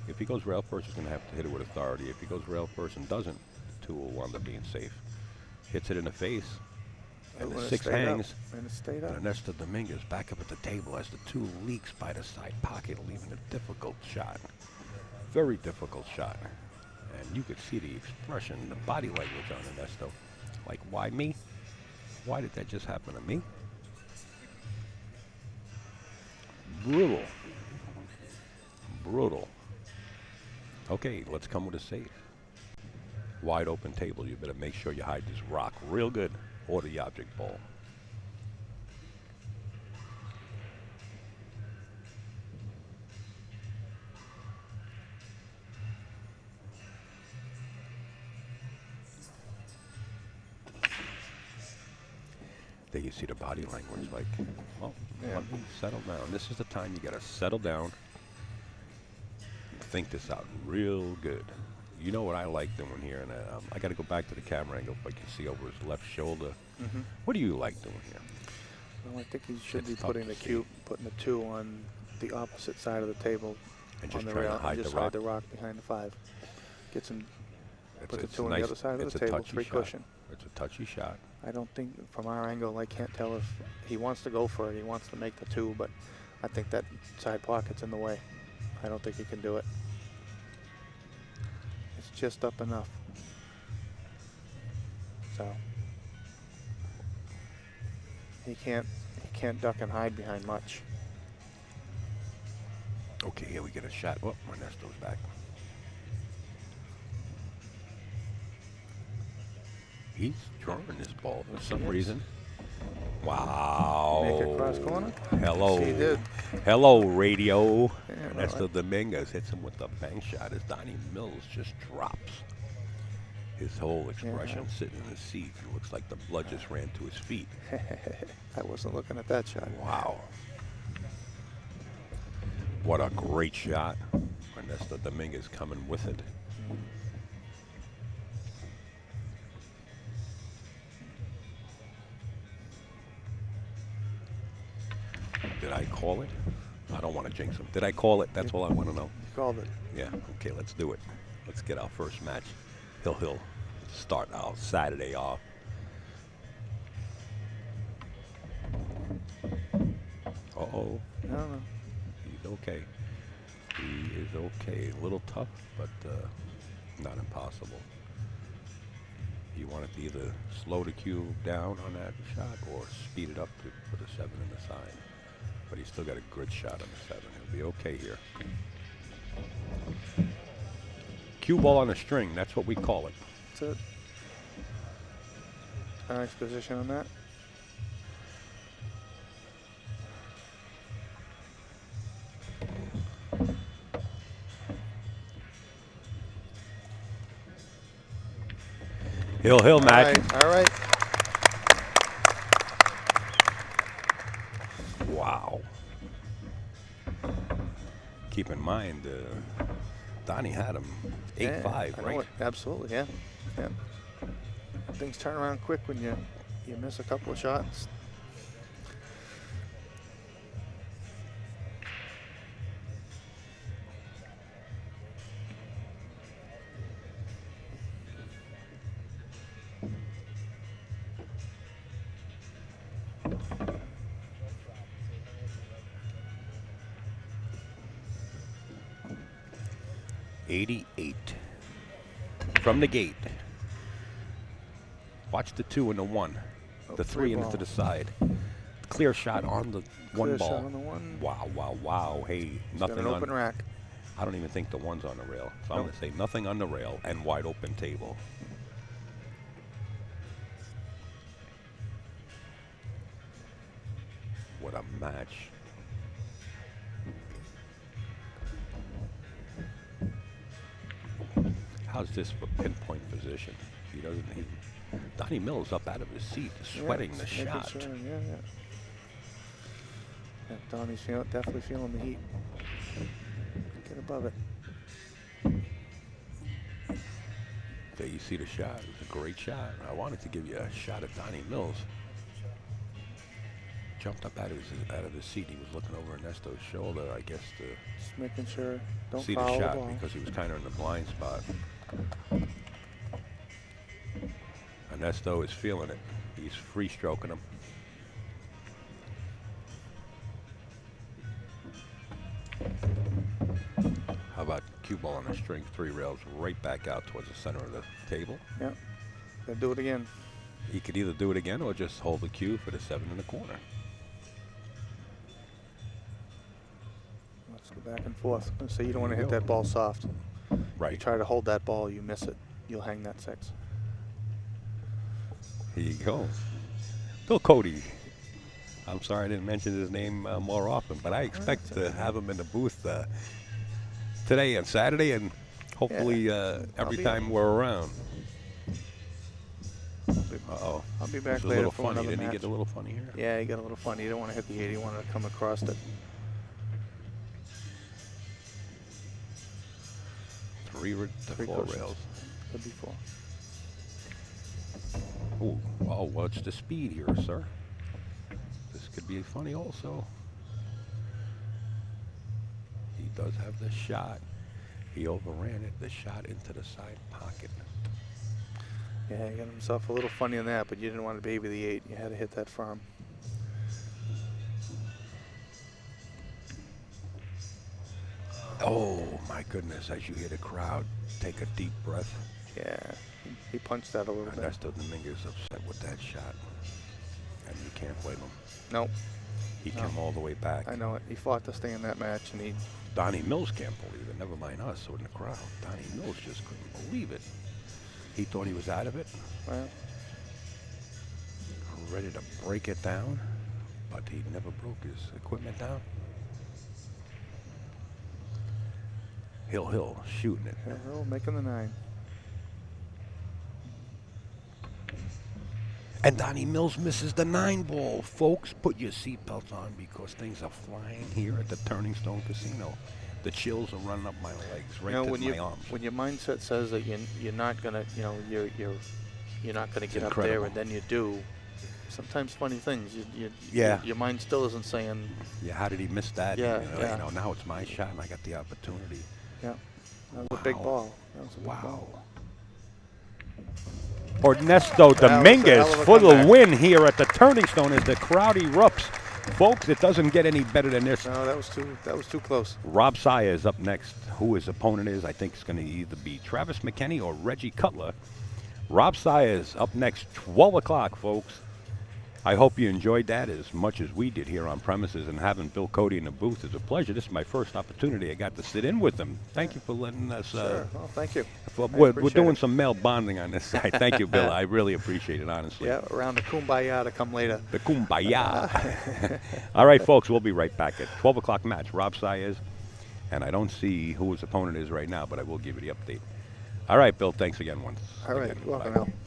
if he goes rail first, he's going to have to hit it with authority. If he goes rail first and doesn't, the 2 will wind up being safe. Hits it in the face, and the 6 hangs. And it stayed up. And Ernesto Dominguez back up at the table as the 2 leaks by the side pocket, leaving a difficult shot. Very difficult shot. And you could see the expression, the body language on Ernesto. Like, why me? Why did that just happen to me? Brutal. Brutal. Okay, let's come with a safe. Wide open table. You better make sure you hide this rock real good, or the object ball. There you see the body language, like, well, let me settle down. This is the time you gotta settle down and think this out real good. You know what I like doing here, and I gotta go back to the camera angle if I can see over his left shoulder. What do you like doing here? Well, I think he should It's be tough putting to putting the 2 on the opposite side of the table. And just on the trying to rail, hide and just the rock? hide the rock behind the 5. Get some. Put the It's 2 on nice. the other side of It's the a table, touchy free shot. cushion. It's a touchy shot. I don't think, from our angle, I can't tell if he wants to go for it. He wants to make the 2, but I think that side pocket's in the way. I don't think he can do it. It's just up enough. So he can't duck and hide behind much. Okay, here we get a shot. Oh, Ernesto's back. He's drawing this ball for some reason. Wow. Make it cross corner? Hello. Yes, he did. Hello, radio. Yeah, Ernesto Dominguez hits him with the bank shot as Donny Mills just drops. His whole expression sitting in his seat. It looks like the blood just ran to his feet. I wasn't looking at that shot. Wow. What a great shot. Ernesto Dominguez coming with it. Did I call it? I don't want to jinx him. Did I call it? That's all I want to know. You called it. Yeah. Okay, let's do it. Let's get our first match. He'll start our Saturday off. Uh-oh. No. He's okay. He is okay. A little tough, but not impossible. You want it to either slow the cue down on that shot or speed it up to put a 7 in the side. But he's still got a good shot on the 7. He'll be okay here. Cue ball on a string, that's what we call it. That's it. Nice position on that. Hill match. All right. Wow. Keep in mind, Donny had him 8-5, right? Absolutely, yeah. Things turn around quick when you miss a couple of shots. From the gate. Watch the 2 and the 1. The 3 and to the side. Clear shot on the one ball. Shot on the one. Wow. Hey, nothing an open on rack. I don't even think the 1's on the rail. So I'm going to say nothing on the rail and wide open table. What a match. How's this for pinpoint position? He doesn't even. Donny Mills up out of his seat, sweating the shot. Sure, yeah. Donny's definitely feeling the heat. Get above it. There you see the shot. It was a great shot. I wanted to give you a shot at Donny Mills. Jumped up out of his seat. He was looking over Ernesto's shoulder, I guess, to just making sure don't see foul the shot the ball. because he was kind of in the blind spot. Ernesto is feeling it. He's free stroking him. How about cue ball on a string, 3 rails right back out towards the center of the table? Yeah. Gotta do it again. He could either do it again or just hold the cue for the 7 in the corner. Let's go back and forth. So you don't want to hit that ball soft. Right. You try to hold that ball, you miss it. You'll hang that 6. Here you go. Bill Cody. I'm sorry I didn't mention his name more often, but I expect to have him in the booth today and Saturday, and hopefully every time we're around. Uh-oh. I'll be back later. A later little for funny. another Didn't match. he get a little funny here? Yeah, he got a little funny. You don't want to hit the 8. You want to come across it. 3 to 4 courses. rails. Could be 4. Ooh. Oh, what's the speed here, sir? This could be funny also. He does have the shot. He overran it, the shot into the side pocket. Yeah, he got himself a little funny on that, but you didn't want to baby the 8. You had to hit that firm. Oh, my goodness, as you hear the crowd take a deep breath. Yeah, he punched that a little bit. Ernesto Dominguez upset with that shot, and you can't blame him. Nope. He came all the way back. I know it. He fought to stay in that match, and he... Donny Mills can't believe it, never mind us, so in the crowd. Donny Mills just couldn't believe it. He thought he was out of it. Well, ready to break it down, but he never broke his equipment down. Hill shooting it. Hill making the 9. And Donny Mills misses the 9 ball. Folks, put your seatbelts on because things are flying here at the Turning Stone Casino. The chills are running up my legs, right to my arms. When your mindset says that you're not gonna, you're not gonna get up incredible. there, and then you do, sometimes funny things. Yeah. Your mind still isn't saying. Yeah, how did he miss that? Yeah, You know, yeah. you know, now it's my shot and I got the opportunity. Yeah. That was a big Wow. ball. That was a big Wow. ball. Ernesto That was a Dominguez hell of a for the comeback. win here at the Turning Stone as the crowd erupts. Folks, it doesn't get any better than this. No, that was too close. Rob Sire is up next. Who his opponent is, I think it's going to either be Travis McKinney or Reggie Cutler. Rob Sire is up next, 12 o'clock, folks. I hope you enjoyed that as much as we did here on premises, and having Bill Cody in the booth is a pleasure. This is my first opportunity. I got to sit in with him. Thank you for letting us. Sure. Well, thank you. We're appreciate doing it. some male bonding on this side. Thank you, Bill. I really appreciate it, honestly. Yeah, around the kumbaya to come later. The kumbaya. All right, folks, we'll be right back at 12 o'clock match. Rob Sire is, and I don't see who his opponent is right now, but I will give you the update. All right, Bill, thanks again once. All right, again. welcome, Bye. Al.